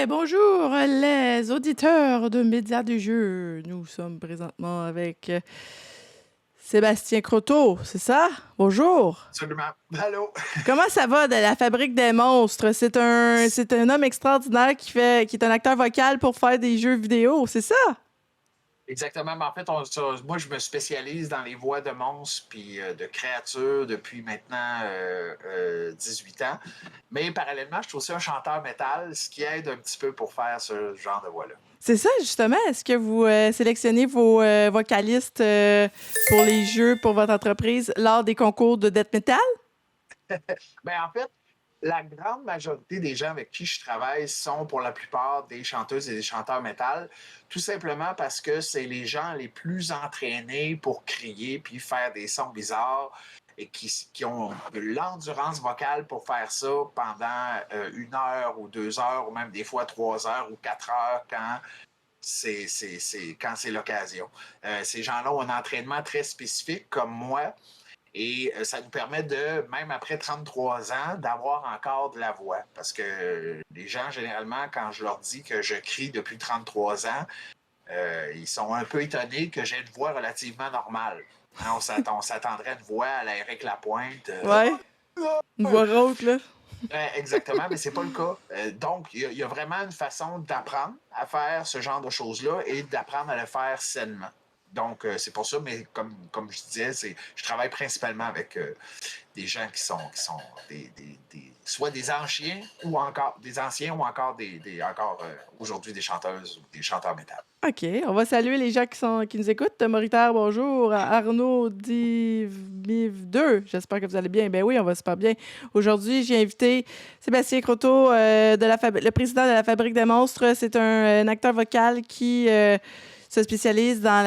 Bonjour les auditeurs de Médias du jeu. Nous sommes présentement avec Sébastien Croteau, c'est ça? Bonjour. Absolument. Allô? Comment ça va de la Fabrique des monstres? C'est un homme extraordinaire qui est un acteur vocal pour faire des jeux vidéo, c'est ça? Exactement. Mais en fait, moi, je me spécialise dans les voix de monstres puis de créatures depuis maintenant 18 ans. Mais parallèlement, je suis aussi un chanteur métal, ce qui aide un petit peu pour faire ce genre de voix-là. C'est ça, justement. Est-ce que vous sélectionnez vos vocalistes pour les jeux pour votre entreprise lors des concours de death metal? Ben, en fait, la grande majorité des gens avec qui je travaille sont pour la plupart des chanteuses et des chanteurs métal, tout simplement parce que c'est les gens les plus entraînés pour crier puis faire des sons bizarres et qui ont de l'endurance vocale pour faire ça pendant 1 heure ou 2 heures ou même des fois 3 heures ou 4 heures quand c'est l'occasion. Ces gens-là ont un entraînement très spécifique comme moi. Et ça nous permet de, même après 33 ans, d'avoir encore de la voix. Parce que les gens, généralement, quand je leur dis que je crie depuis 33 ans, ils sont un peu étonnés que j'ai une voix relativement normale. Hein, on s'attendrait à une voix à la Éric Lapointe. Ouais. Une voix rauque, là. Exactement, mais c'est pas le cas. Donc, il y a vraiment une façon d'apprendre à faire ce genre de choses-là et d'apprendre à le faire sainement. Donc, c'est pour ça, mais comme je disais, je travaille principalement avec des gens qui sont soit des anciens ou encore aujourd'hui des chanteuses ou des chanteurs métal. OK, on va saluer les gens qui nous écoutent. Moritaire, bonjour. Arnaud Div 2, j'espère que vous allez bien. Ben oui, on va super bien. Aujourd'hui, j'ai invité Sébastien Croteau, le président de la Fabrique des monstres. C'est un acteur vocal qui se spécialise dans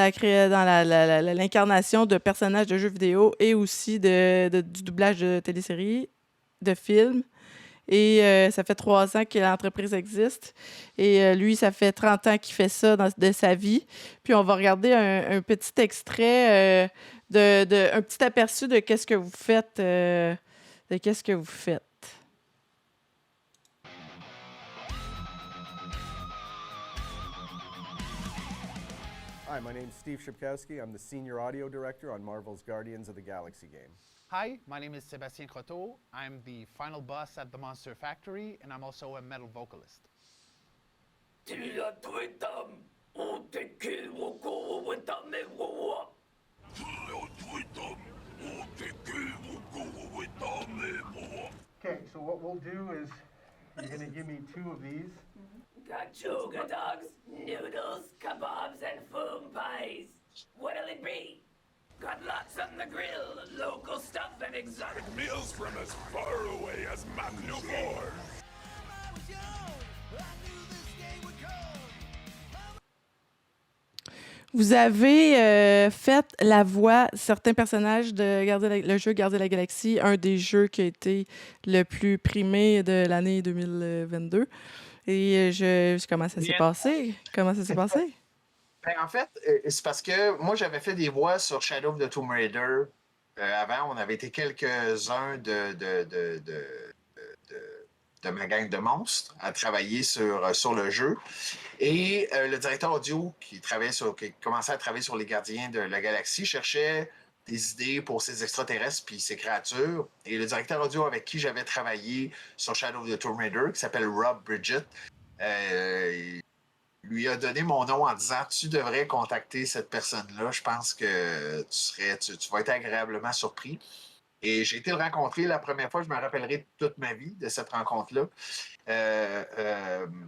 l'incarnation de personnages de jeux vidéo et aussi du doublage de téléséries, de films. Et ça fait 3 ans que l'entreprise existe. Et lui, ça fait 30 ans qu'il fait ça de sa vie. Puis on va regarder un petit extrait, un petit aperçu de qu'est-ce que vous faites. Hi, my name's Steve Shipkowski. I'm the Senior Audio Director on Marvel's Guardians of the Galaxy game. Hi, my name is Sébastien Croteau. I'm the final boss at the Monster Factory, and I'm also a metal vocalist. Okay, so what we'll do is you're going to give me 2 of these. Gachuga dogs, noodles, kebabs, and foam pies. What'll it be? Got lots on the grill, local stuff and exotic Meals from as far away as Magnivore. Vous avez fait la voix certains personnages de le jeu Gardiens de la Galaxie, un des jeux qui a été le plus primé de l'année 2022. Et comment ça s'est passé? Comment ça s'est passé? Ben, en fait, c'est parce que moi, j'avais fait des voix sur Shadow of the Tomb Raider. Avant, on avait été quelques-uns de ma gang de monstres à travailler sur le jeu. Et le directeur audio qui commençait à travailler sur les Gardiens de la Galaxie cherchait des idées pour ces extraterrestres puis ces créatures. Et le directeur audio avec qui j'avais travaillé sur Shadow of the Tomb Raider, qui s'appelle Rob Bridget, lui a donné mon nom en disant « Tu devrais contacter cette personne-là. Je pense que tu vas être agréablement surpris. » Et j'ai été le rencontrer la première fois. Je me rappellerai toute ma vie de cette rencontre-là.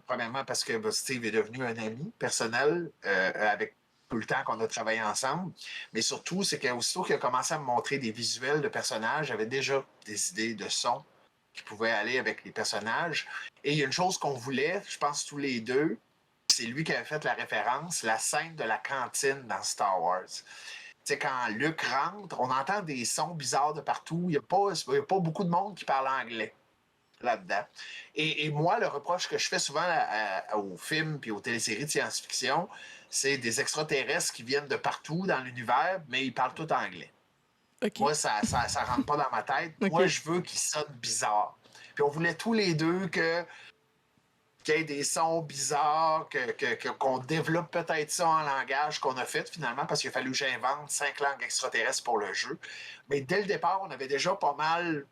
Premièrement parce que Steve est devenu un ami personnel avec tout le temps qu'on a travaillé ensemble. Mais surtout, c'est qu'aussitôt qu'il a commencé à me montrer des visuels de personnages, j'avais déjà des idées de sons qui pouvaient aller avec les personnages. Et il y a une chose qu'on voulait, je pense tous les deux, c'est lui qui avait fait la référence, la scène de la cantine dans Star Wars. Tu sais, quand Luke rentre, on entend des sons bizarres de partout. Il n'y a pas beaucoup de monde qui parle anglais là-dedans. Et moi, le reproche que je fais souvent aux films et aux téléséries de science-fiction, c'est des extraterrestres qui viennent de partout dans l'univers, mais ils parlent tout anglais. Okay. Moi, ça rentre pas dans ma tête. Okay. Moi, je veux qu'ils sonnent bizarres. Puis on voulait tous les deux que qu'il y ait des sons bizarres, qu'on développe peut-être ça en langage qu'on a fait finalement, parce qu'il a fallu que j'invente 5 langues extraterrestres pour le jeu. Mais dès le départ, on avait déjà pas mal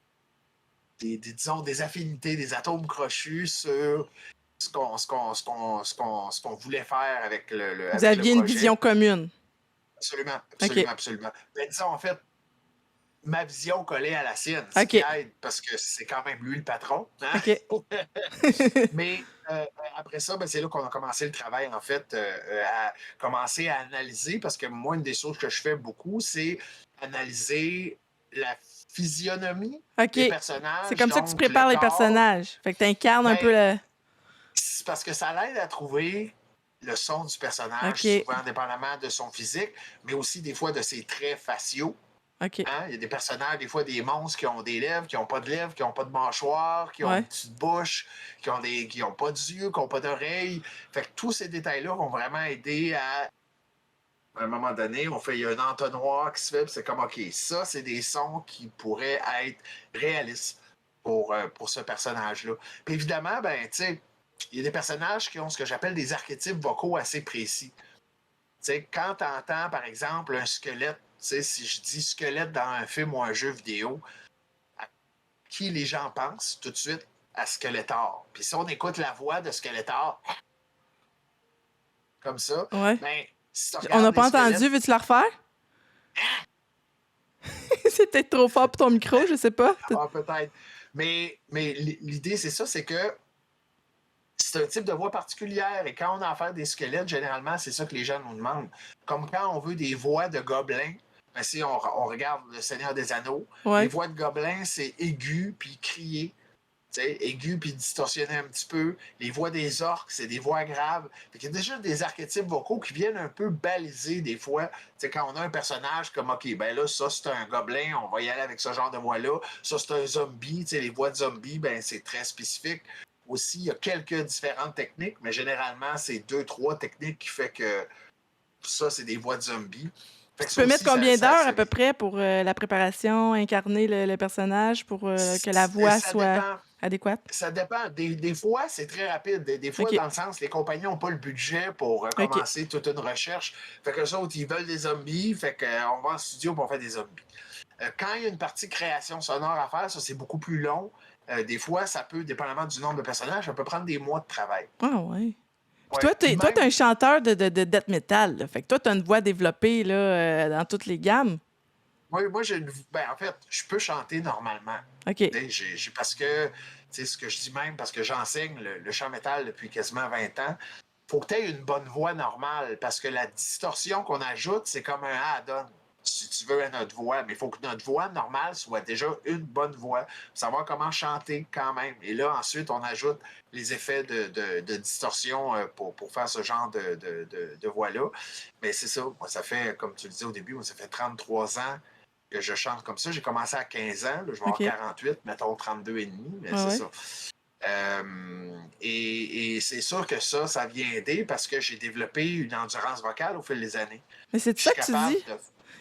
disons, des affinités, des atomes crochus sur ce qu'on voulait faire avec Vous avec le aviez une projet. vision commune. Absolument, OK. absolument, absolument. Ben, disons, en fait, ma vision collait à la sienne, ce qui aide, parce que c'est quand même lui le patron. Hein? OK. Mais après ça, ben, c'est là qu'on a commencé le travail, en fait, à commencer à analyser, parce que moi, une des choses que je fais beaucoup, c'est analyser la physionomie OK. des personnages. C'est comme ça que tu donc prépares le les corps. personnages. Fait que tu incarnes un Ben, peu le... C'est parce que ça l'aide à trouver le son du personnage, OK. souvent indépendamment de son physique, mais aussi des fois de ses traits faciaux. OK. Hein? Il y a des personnages, des fois des monstres qui ont des lèvres, qui n'ont pas de lèvres, qui n'ont pas de mâchoire, qui ont Ouais. une petite bouche, qui n'ont pas d'yeux, qui n'ont pas d'oreilles. Fait que tous ces détails-là vont vraiment aider à un moment donné, il y a un entonnoir qui se fait, puis c'est comme, OK, ça, c'est des sons qui pourraient être réalistes pour ce personnage-là. Puis évidemment, ben, tu sais, il y a des personnages qui ont ce que j'appelle des archétypes vocaux assez précis. Tu sais, quand tu entends, par exemple, un squelette, tu sais, si je dis squelette dans un film ou un jeu vidéo, à qui les gens pensent tout de suite? À Skeletor. Puis si on écoute la voix de Skeletor, comme ça, Ouais. ben, si tu On regardes n'a pas les squelettes- entendu. Veux-tu la refaire? C'est peut-être trop fort pour ton micro, je sais pas. Ah, peut-être. Mais l'idée, c'est ça, c'est que c'est un type de voix particulière. Et quand on a affaire des squelettes, généralement, c'est ça que les gens nous demandent. Comme quand on veut des voix de gobelins, ben, si on regarde Le Seigneur des Anneaux, Ouais. les voix de gobelins, c'est aigu puis crié. Aigu puis distorsionné un petit peu. Les voix des orques, c'est des voix graves. Il y a déjà des archétypes vocaux qui viennent un peu baliser des fois. T'sais, quand on a un personnage comme, OK, ben là, ça, c'est un gobelin, on va y aller avec ce genre de voix-là. Ça, c'est un zombie. Les voix de zombie, ben, c'est très spécifique. Aussi, il y a quelques différentes techniques, mais généralement, c'est 2-3 techniques qui fait que ça, c'est des voix de zombies. Fait que Tu ça peux mettre aussi, combien ça- d'heures ça- à peu près pour la préparation, incarner le personnage pour que la voix ça soit dépend. adéquate? Ça dépend. Des fois, c'est très rapide. Des fois, OK. dans le sens, les compagnies n'ont pas le budget pour commencer toute une recherche. Fait que les autres, ils veulent des zombies. Fait qu'on va en studio pour faire des zombies. Quand il y a une partie création sonore à faire, ça, c'est beaucoup plus long. Des fois, ça peut, dépendamment du nombre de personnages, ça peut prendre des mois de travail. Ah ouais. Puis Ouais. toi, t'es Même- un chanteur de death metal. Là. Fait que toi, t'as une voix développée là, dans toutes les gammes. Moi, en fait, je peux chanter normalement. OK. Parce que, ce que je dis même, parce que j'enseigne le chant métal depuis quasiment 20 ans, faut que tu aies une bonne voix normale, parce que la distorsion qu'on ajoute, c'est comme un add-on, si tu veux, à notre voix. Mais il faut que notre voix normale soit déjà une bonne voix, pour savoir comment chanter quand même. Et là, ensuite, on ajoute les effets de distorsion pour faire ce genre de voix-là. Mais c'est ça, moi, ça fait, comme tu le disais au début, moi, ça fait 33 ans que je chante comme ça. J'ai commencé à 15 ans, là, je vais avoir OK. 48, mettons 32 et demi, mais Ah c'est ouais. ça. Et c'est sûr que ça vient aider parce que j'ai développé une endurance vocale au fil des années. Mais c'est Je ça suis que tu capable dis? de...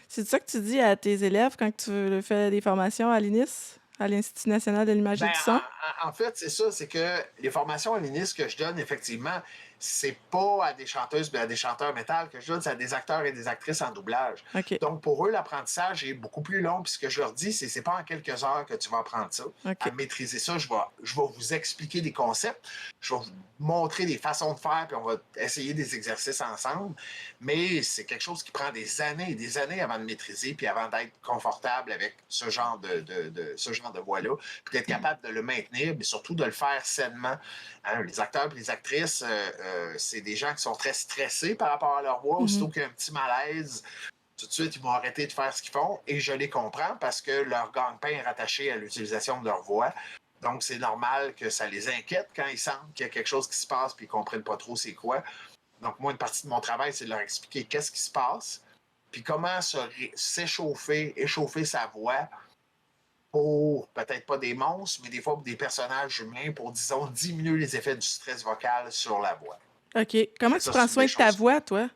C'est ça que tu dis à tes élèves quand tu fais des formations à l'INIS, à l'Institut national de l'image et Ben, du son? en fait, c'est ça, c'est que les formations à l'INIS que je donne, effectivement, c'est pas à des chanteuses, mais à des chanteurs métal que je donne, c'est à des acteurs et des actrices en doublage. OK. Donc, pour eux, l'apprentissage est beaucoup plus long. Puis ce que je leur dis, c'est pas en quelques heures que tu vas apprendre ça. OK. À maîtriser ça, je vais vous expliquer des concepts, je vais vous montrer des façons de faire, puis on va essayer des exercices ensemble. Mais c'est quelque chose qui prend des années et des années avant de maîtriser, puis avant d'être confortable avec ce genre de voix-là, puis d'être capable de le maintenir, mais surtout de le faire sainement. Hein, les acteurs et les actrices, c'est des gens qui sont très stressés par rapport à leur voix. Aussitôt qu'il y a un petit malaise, tout de suite, ils vont arrêter de faire ce qu'ils font. Et je les comprends parce que leur gagne-pain est rattaché à l'utilisation de leur voix. Donc, c'est normal que ça les inquiète quand ils sentent qu'il y a quelque chose qui se passe et qu'ils ne comprennent pas trop c'est quoi. Donc, moi, une partie de mon travail, c'est de leur expliquer qu'est-ce qui se passe, puis comment échauffer sa voix pour peut-être pas des monstres, mais des fois pour des personnages humains pour, disons, diminuer les effets du stress vocal sur la voix. OK. Comment Mais tu ça, prends c'est soin des de ta choses- voix, toi?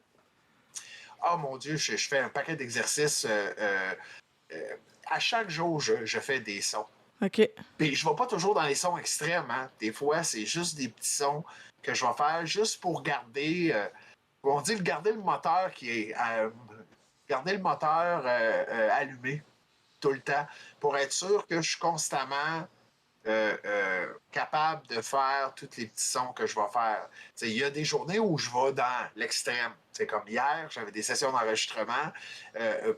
Oh mon Dieu, je fais un paquet d'exercices. À chaque jour, je fais des sons. OK. Puis je vais pas toujours dans les sons extrêmes, hein. Des fois, c'est juste des petits sons que je vais faire juste pour garder, on dit garder le moteur garder le moteur allumé tout le temps, pour être sûr que je suis constamment capable de faire tous les petits sons que je vais faire. Il y a des journées où je vais dans l'extrême. C'est comme hier, j'avais des sessions d'enregistrement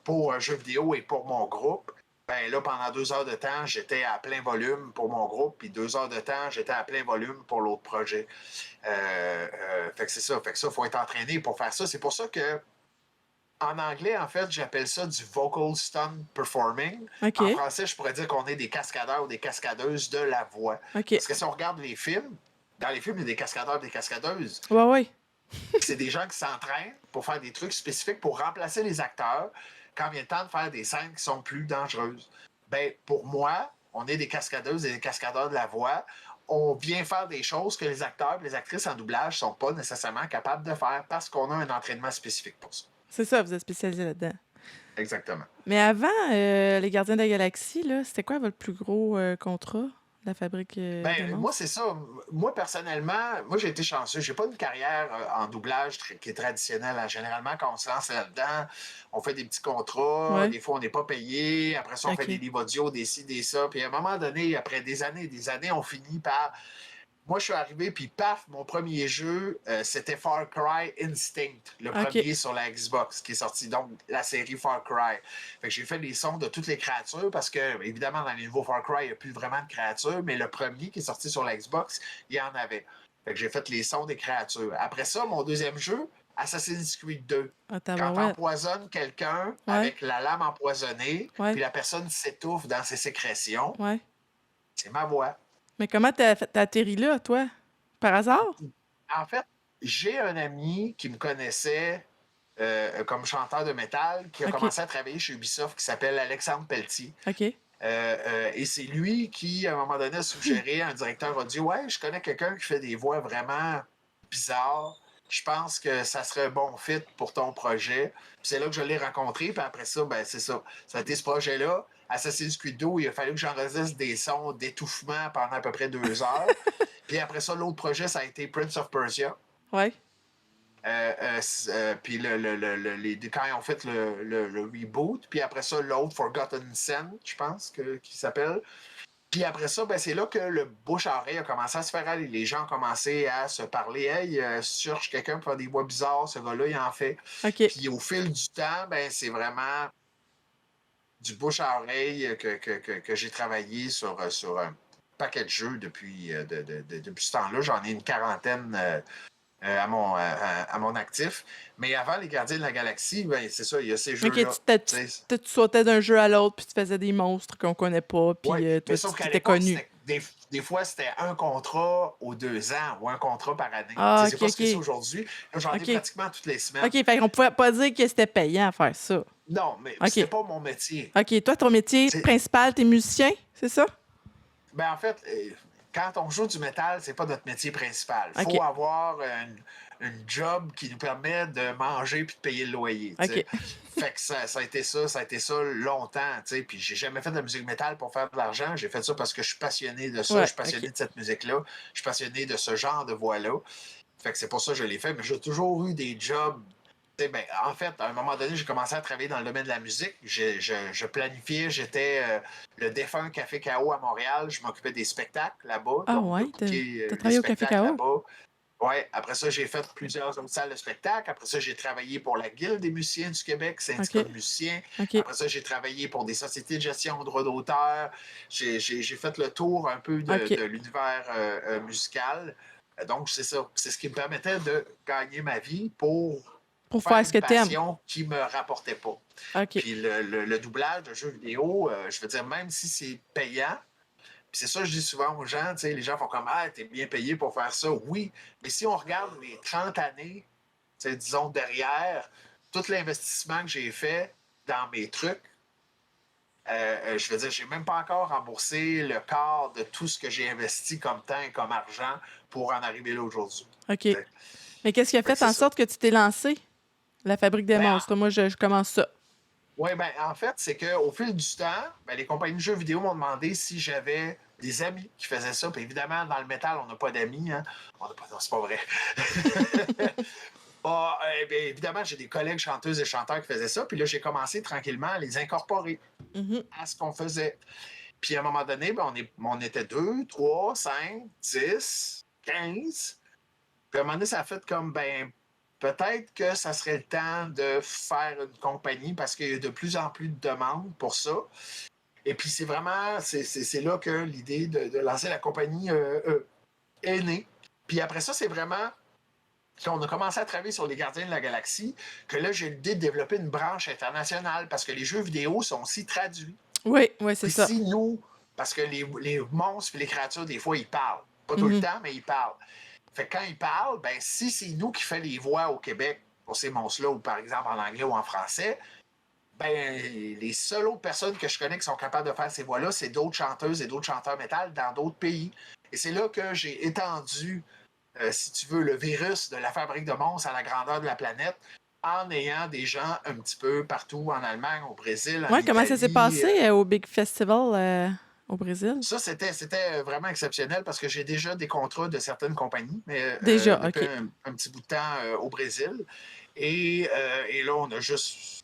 pour un jeu vidéo et pour mon groupe. Ben là, pendant 2 heures de temps, j'étais à plein volume pour mon groupe, puis 2 heures de temps, j'étais à plein volume pour l'autre projet. Fait que c'est ça. Fait que ça, il faut être entraîné pour faire ça. C'est pour ça que en anglais, en fait, j'appelle ça du vocal stunt performing. OK. En français, je pourrais dire qu'on est des cascadeurs ou des cascadeuses de la voix. OK. Parce que si on regarde les films, dans les films, il y a des cascadeurs et des cascadeuses. Ouais. C'est des gens qui s'entraînent pour faire des trucs spécifiques pour remplacer les acteurs quand vient le temps de faire des scènes qui sont plus dangereuses. Ben, pour moi, on est des cascadeuses et des cascadeurs de la voix. On vient faire des choses que les acteurs et les actrices en doublage ne sont pas nécessairement capables de faire parce qu'on a un entraînement spécifique pour ça. C'est ça, vous êtes spécialisé là-dedans. Exactement. Mais avant, les Gardiens de la Galaxie, là, c'était quoi votre plus gros contrat de la fabrique des Ben, monstres? moi, c'est ça. Moi, personnellement, j'ai été chanceux. J'ai pas une carrière en doublage qui est traditionnelle. Hein. Généralement, quand on se lance là-dedans, on fait des petits contrats. Ouais. Des fois, on n'est pas payé. Après ça, on OK. fait des livres audio, des ci, des ça. Puis à un moment donné, après des années et des années, on finit par... Moi, je suis arrivé, puis paf, mon premier jeu, c'était Far Cry Instinct, le OK. premier sur la Xbox, qui est sorti, donc la série Far Cry. Fait que j'ai fait les sons de toutes les créatures, parce que, évidemment, dans les nouveaux Far Cry, il n'y a plus vraiment de créatures, mais le premier qui est sorti sur la Xbox, il y en avait. Fait que j'ai fait les sons des créatures. Après ça, mon deuxième jeu, Assassin's Creed 2. Ah, Quand tabarouette. t'empoisonnes quelqu'un Ouais. avec la lame empoisonnée, Ouais. puis la personne s'étouffe dans ses sécrétions, Ouais. c'est ma voix. Mais comment t'as atterri là, toi? Par hasard? En fait, j'ai un ami qui me connaissait comme chanteur de métal, qui a OK. commencé à travailler chez Ubisoft, qui s'appelle Alexandre Pelletier. OK. Et c'est lui qui, à un moment donné, a suggéré à un directeur audio, ouais, je connais quelqu'un qui fait des voix vraiment bizarres. Je pense que ça serait un bon fit pour ton projet. Puis c'est là que je l'ai rencontré. Puis après ça, ben c'est ça. Ça a été ce projet-là. Assassin's Creed 2, il a fallu que j'enregistre des sons d'étouffement pendant à peu près 2 heures. Puis après ça, l'autre projet, ça a été Prince of Persia. Ouais. Puis quand ils ont fait le reboot, puis après ça, l'autre, Forgotten Sen, je pense, qui s'appelle. Puis après ça, ben, c'est là que le bouche à oreille a commencé à se faire aller. Les gens ont commencé à se parler. Hey, cherche quelqu'un pour faire des voix bizarres, ce gars-là, il en fait. OK. Puis au fil du temps, ben, c'est vraiment du bouche à oreille que j'ai travaillé sur un paquet de jeux depuis ce temps-là. J'en ai une quarantaine à mon actif. Mais avant les Gardiens de la Galaxie, ben, c'est ça, il y a ces OK, jeux-là. tu sautais d'un jeu à l'autre, puis tu faisais des monstres qu'on connaît pas, puis Ouais, toi, mais sauf tu qu'à étais l'époque, connu. des fois, c'était un contrat aux 2 ans ou un contrat par année. Ah, C'est OK, pas ce que c'est OK. aujourd'hui. Là, j'en OK. ai pratiquement toutes les semaines. OK, fait qu'on pouvait pas dire que c'était payant à faire ça. Non, mais OK. c'était pas mon métier. OK, toi, ton métier C'est- principal, t'es musicien, c'est ça? Ben, en fait, quand on joue du métal, c'est pas notre métier principal. Il faut OK. avoir une job qui nous permet de manger puis de payer le loyer. tu sais. OK. Fait que ça a été ça longtemps. tu sais. Puis j'ai jamais fait de la musique métal pour faire de l'argent. J'ai fait ça parce que je suis passionné de ça. Ouais, Je suis passionné OK. de cette musique-là. Je suis passionné de ce genre de voix-là. Fait que c'est pour ça que je l'ai fait. Mais j'ai toujours eu des jobs. Tu sais, ben, en fait, à un moment donné, j'ai commencé à travailler dans le domaine de la musique. Je planifiais, j'étais le défunt Café K.O. à Montréal. Je m'occupais des spectacles là-bas. Ah donc, ouais, de booker, t'as les travaillé au Café spectacles K.O.? là-bas. Ouais, après ça, j'ai fait plusieurs autres salles de spectacle. Après ça, j'ai travaillé pour la Guilde des musiciens du Québec, syndicat OK. de musiciens. OK. Après ça, j'ai travaillé pour des sociétés de gestion de droits d'auteur. J'ai fait le tour un peu OK. de l'univers musical. Donc, c'est ça. C'est ce qui me permettait de gagner ma vie pour Pour faire faire ce que une t'aimes. passion qui me rapportait pas. OK. Puis le doublage de jeux vidéo, je veux dire, même si c'est payant, puis c'est ça que je dis souvent aux gens, tu sais, les gens font comme « Ah, t'es bien payé pour faire ça. » Oui, mais si on regarde les 30 années, tu sais, disons, derrière, tout l'investissement que j'ai fait dans mes trucs, je veux dire, j'ai même pas encore remboursé le quart de tout ce que j'ai investi comme temps et comme argent pour en arriver là aujourd'hui. OK. Mais qu'est-ce qui a Fait que fait en c'est ça. sorte que tu t'es lancé? La fabrique des Ben, monstres. Moi, je commence ça. Oui, ben, en fait, c'est qu'au fil du temps, ben, les compagnies de jeux vidéo m'ont demandé si j'avais des amis qui faisaient ça. Puis évidemment, dans le métal, on n'a pas d'amis. Hein. On n'a pas... Non, c'est pas vrai. Bien, évidemment, j'ai des collègues chanteuses et chanteurs qui faisaient ça. Puis là, j'ai commencé tranquillement à les incorporer Mhm. à ce qu'on faisait. Puis à un moment donné, ben, on était 2, 3, 5, 10, 15. Puis à un moment donné, ça a fait comme, ben, peut-être que ça serait le temps de faire une compagnie parce qu'il y a de plus en plus de demandes pour ça. Et puis c'est vraiment, c'est là que l'idée de lancer la compagnie est née. Puis après ça, c'est vraiment quand on a commencé à travailler sur les Gardiens de la Galaxie que là, j'ai l'idée de développer une branche internationale parce que les jeux vidéo sont aussi traduits. Oui, oui, c'est Puis ça. si nous, parce que les monstres et les créatures, des fois, ils parlent. Pas tout le Mhm. temps, mais ils parlent. Fait que quand ils parlent, ben si c'est nous qui fait les voix au Québec pour ces monstres-là, ou par exemple en anglais ou en français, ben les seules autres personnes que je connais qui sont capables de faire ces voix-là, c'est d'autres chanteuses et d'autres chanteurs métal dans d'autres pays. Et c'est là que j'ai étendu, si tu veux, le virus de la fabrique de monstres à la grandeur de la planète en ayant des gens un petit peu partout en Allemagne, au Brésil, en Ouais, comment ça s'est Italie. passé au Big Festival au Brésil? Ça, c'était vraiment exceptionnel parce que j'ai déjà des contrats de certaines compagnies, mais Déjà, depuis OK. un petit bout de temps au Brésil. Et là, on a juste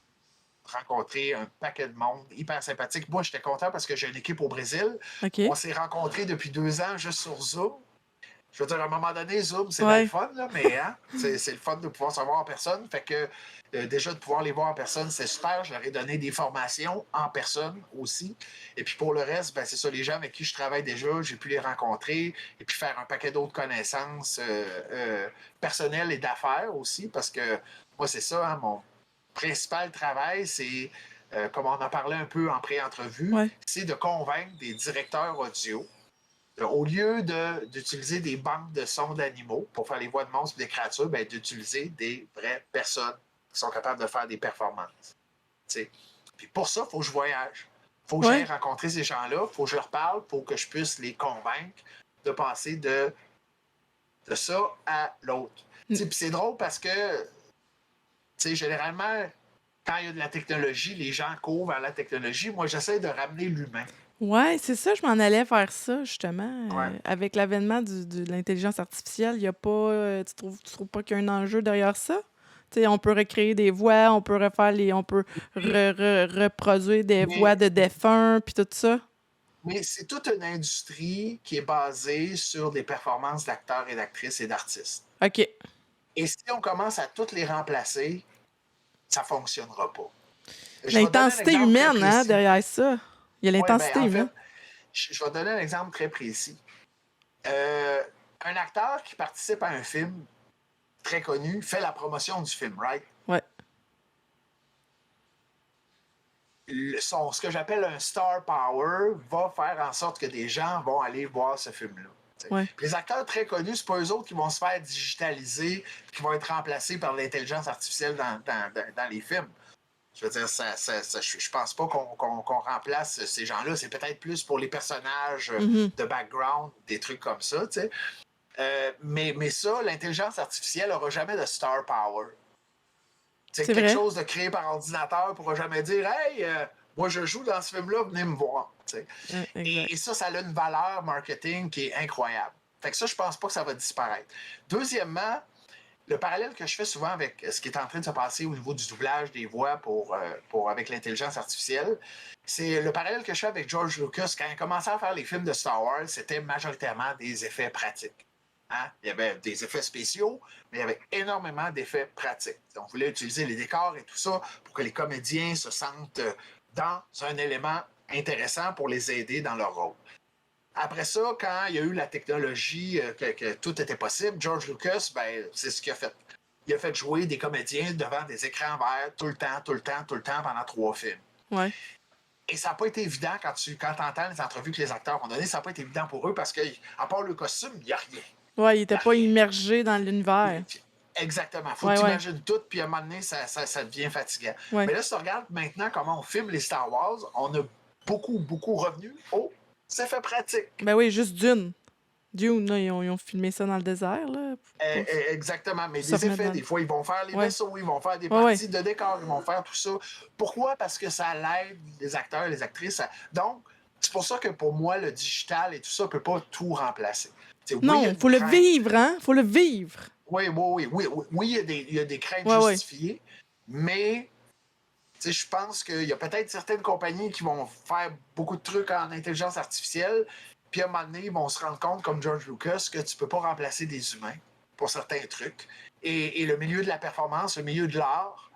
rencontré un paquet de monde hyper sympathique. Moi, j'étais content parce que j'ai une équipe au Brésil. OK. On s'est rencontrés depuis 2 ans juste sur Zoom. Je veux dire, à un moment donné, Zoom, c'est bien le Ouais. fun, là, mais hein, c'est le fun de pouvoir se voir en personne. Fait que déjà, de pouvoir les voir en personne, c'est super. Je leur ai donné des formations en personne aussi. Et puis pour le reste, ben, c'est ça, les gens avec qui je travaille déjà, j'ai pu les rencontrer et puis faire un paquet d'autres connaissances personnelles et d'affaires aussi, parce que moi, c'est ça, hein, mon principal travail, c'est, comme on en parlait un peu en pré-entrevue, Ouais. c'est de convaincre des directeurs audio au lieu d'utiliser des banques de sons d'animaux pour faire les voix de monstres et des créatures, ben, d'utiliser des vraies personnes qui sont capables de faire des performances. T'sais. Puis pour ça, il faut que je voyage. Il faut que j'aille Ouais. rencontrer ces gens-là. Il faut que je leur parle. Il faut que je puisse les convaincre de passer de ça à l'autre. Puis c'est drôle parce que, généralement, quand il y a de la technologie, les gens courent vers la technologie. Moi, j'essaie de ramener l'humain. Ouais, c'est ça, je m'en allais faire ça, justement. Ouais. Avec l'avènement de l'intelligence artificielle, il y a pas. Tu trouves pas qu'il y a un enjeu derrière ça? Tu sais, on peut recréer des voix, on peut refaire les. On peut reproduire des voix Mais de défunts, puis tout ça. Mais c'est toute une industrie qui est basée sur des performances d'acteurs et d'actrices et d'artistes. OK. Et si on commence à toutes les remplacer, ça ne fonctionnera pas. Je vais te donner un L'intensité exemple très humaine, hein, précis. derrière ça. Il y a Oui, bien, l'intensité en humaine. fait, je vais te donner un exemple très précis. Euh, un acteur qui participe à un film très connu fait la promotion du film, right? Ouais. Ce que j'appelle un star power va faire en sorte que des gens vont aller voir ce film-là. Ouais. Puis les acteurs très connus, c'est pas eux autres qui vont se faire digitaliser, qui vont être remplacés par l'intelligence artificielle dans les films. Je veux dire, je pense pas qu'on remplace ces gens-là. C'est peut-être plus pour les personnages Mhm. de background, des trucs comme ça, tu sais. Mais ça, l'intelligence artificielle n'aura jamais de star power. C'est quelque vrai. chose de créé par ordinateur pourra jamais dire Hey, moi je joue dans ce film-là, venez me voir. Exact. Et ça a une valeur marketing qui est incroyable. Fait que ça, je pense pas que ça va disparaître. Deuxièmement, le parallèle que je fais souvent avec ce qui est en train de se passer au niveau du doublage des voix avec l'intelligence artificielle, c'est le parallèle que je fais avec George Lucas. Quand il a commencé à faire les films de Star Wars, c'était majoritairement des effets pratiques. Hein? Il y avait des effets spéciaux, mais il y avait énormément d'effets pratiques. On voulait utiliser les décors et tout ça pour que les comédiens se sentent dans un élément intéressant pour les aider dans leur rôle. Après ça, quand il y a eu la technologie, que tout était possible, George Lucas, ben, c'est ce qu'il a fait. Il a fait jouer des comédiens devant des écrans verts tout le temps pendant 3 films. Ouais. Et ça n'a pas été évident quand tu entends les entrevues que les acteurs ont données, ça n'a pas été évident pour eux parce qu'à part le costume, il n'y a rien. Ouais, il était pas immergé dans l'univers. Exactement. Faut Ouais, que tu ouais. imagines tout, puis à un moment donné, ça devient fatigant. Ouais. Mais là, si tu regardes maintenant comment on filme les Star Wars, on a beaucoup revenu aux effets pratiques. Ben oui, juste d'une. Dune, là, ils ont filmé ça dans le désert, là. Exactement, mais Ça des remet effets, dans- des fois, ils vont faire les Ouais. vaisseaux, ils vont faire des Ouais, parties de décor, ils vont faire tout ça. Pourquoi? Parce que ça l'aide les acteurs, les actrices. Donc, c'est pour ça que pour moi, le digital et tout ça ne peut pas tout remplacer. T'sais, oui, il y a Non, une faut le crainte. vivre, hein? Faut le vivre. Oui, il y a des craintes Ouais. justifiées, mais je pense qu'il y a peut-être certaines compagnies qui vont faire beaucoup de trucs en intelligence artificielle, puis à un moment donné, ils vont se rendre compte, comme George Lucas, que tu peux pas remplacer des humains pour certains trucs. Et le milieu de la performance, le milieu de l'art,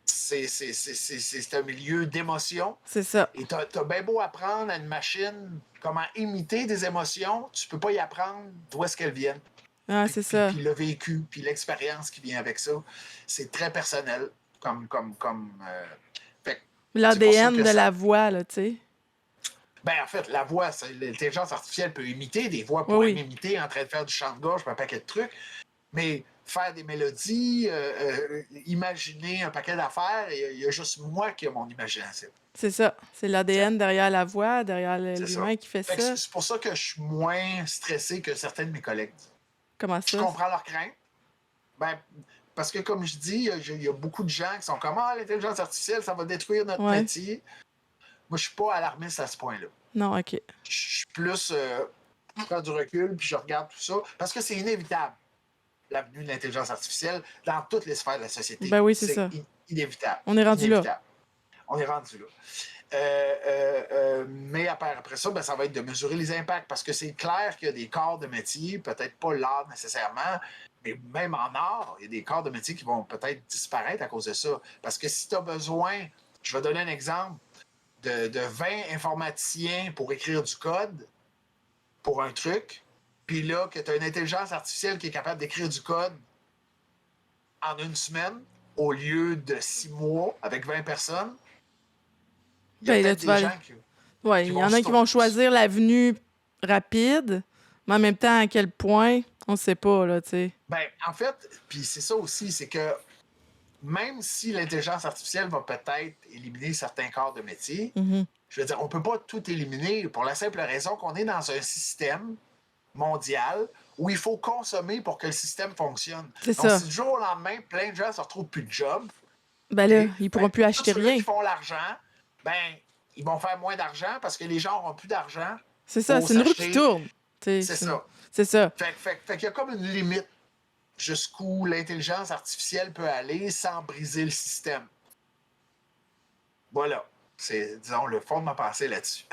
c'est un milieu d'émotion. C'est ça. Et t'as bien beau apprendre à une machine comment imiter des émotions, tu peux pas y apprendre d'où est-ce qu'elles viennent. Ah, c'est ça. Puis le vécu, puis l'expérience qui vient avec ça, c'est très personnel. Fait que L'ADN que de ça- la voix, là, tu sais. en fait, la voix, l'intelligence artificielle peut imiter, des voix Oui, pourraient oui. m'imiter en train de faire du chant de gorge, un paquet de trucs, mais faire des mélodies, imaginer un paquet d'affaires, il y a juste moi qui ai mon imagination. C'est ça. C'est l'ADN derrière la voix, derrière C'est l'humain ça. qui fait Fait que ça. c'est pour ça que je suis moins stressé que certains de mes collègues. Comment Je ça? comprends leurs craintes. Parce que, comme je dis, il y a beaucoup de gens qui sont comme « Ah, l'intelligence artificielle, ça va détruire notre Ouais. métier. » Moi, je suis pas alarmiste à ce point-là. Non, OK. Je suis plus... je prends du recul, puis je regarde tout ça. Parce que c'est inévitable, l'avenue de l'intelligence artificielle, dans toutes les sphères de la société. Ben oui, c'est ça. Inévitable. On est rendu là. Inévitable. On est rendu là. Mais après ça, ça va être de mesurer les impacts, parce que c'est clair qu'il y a des corps de métier, peut-être pas l'art nécessairement, mais même en art, il y a des corps de métier qui vont peut-être disparaître à cause de ça. Parce que si tu as besoin, je vais donner un exemple, de 20 informaticiens pour écrire du code pour un truc, puis là, que tu as une intelligence artificielle qui est capable d'écrire du code en une semaine au lieu de 6 mois avec 20 personnes, il y a Ben, là, peut-être tu des vas gens qui... Ouais, qui il y vont en a qui vont choisir l'avenue rapide, mais en même temps, à quel point, on sait pas, là, tu sais. En fait, puis c'est ça aussi, c'est que même si l'intelligence artificielle va peut-être éliminer certains corps de métier, Mhm. je veux dire, on peut pas tout éliminer pour la simple raison qu'on est dans un système mondial où il faut consommer pour que le système fonctionne. C'est Donc, ça. si du jour au lendemain, plein de gens se retrouvent plus de job, Ben là, et, ils pourront plus acheter tous ceux-là rien. qui font l'argent, ils vont faire moins d'argent parce que les gens n'auront plus d'argent. C'est ça, pour c'est une roue s'acheter. qui tourne. Tu sais, C'est ça. C'est ça. Fait qu'il y a comme une limite jusqu'où l'intelligence artificielle peut aller sans briser le système. Voilà. C'est, disons, le fond de ma pensée là-dessus.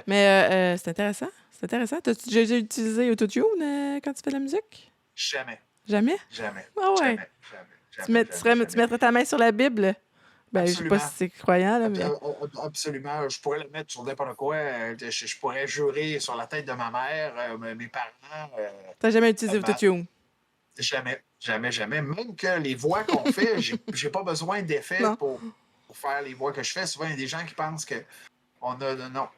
Mais c'est intéressant. C'est intéressant. T'as-tu déjà utilisé Autotune quand tu fais de la musique? Jamais. Jamais? Jamais. Ah ouais. Jamais. Tu mettrais ta main sur la Bible? Ben, je sais pas Absolument. si c'est croyant, là, mais... Absolument. Je pourrais le mettre sur n'importe quoi. Je pourrais jurer sur la tête de ma mère, mes parents. T'as jamais utilisé Autotune? Jamais. Même que les voix qu'on fait, j'ai pas besoin d'effets Non. pour faire les voix que je fais. Souvent, il y a des gens qui pensent que on a... Non.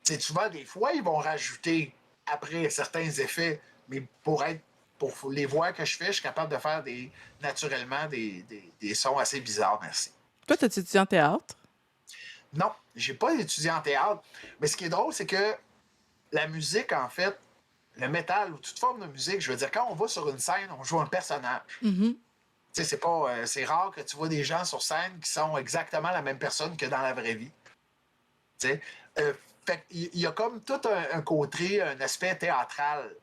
C'est souvent, des fois, ils vont rajouter après certains effets, mais pour les voix que je fais, je suis capable de faire naturellement des sons assez bizarres, merci. Toi, t'as-tu étudié en théâtre? Non, j'ai pas étudié en théâtre. Mais ce qui est drôle, c'est que la musique, en fait, le métal ou toute forme de musique, je veux dire, quand on va sur une scène, on joue un personnage. Mhm. Tu sais, c'est rare que tu vois des gens sur scène qui sont exactement la même personne que dans la vraie vie. Tu sais, fait il y a comme tout un côté, un aspect théâtral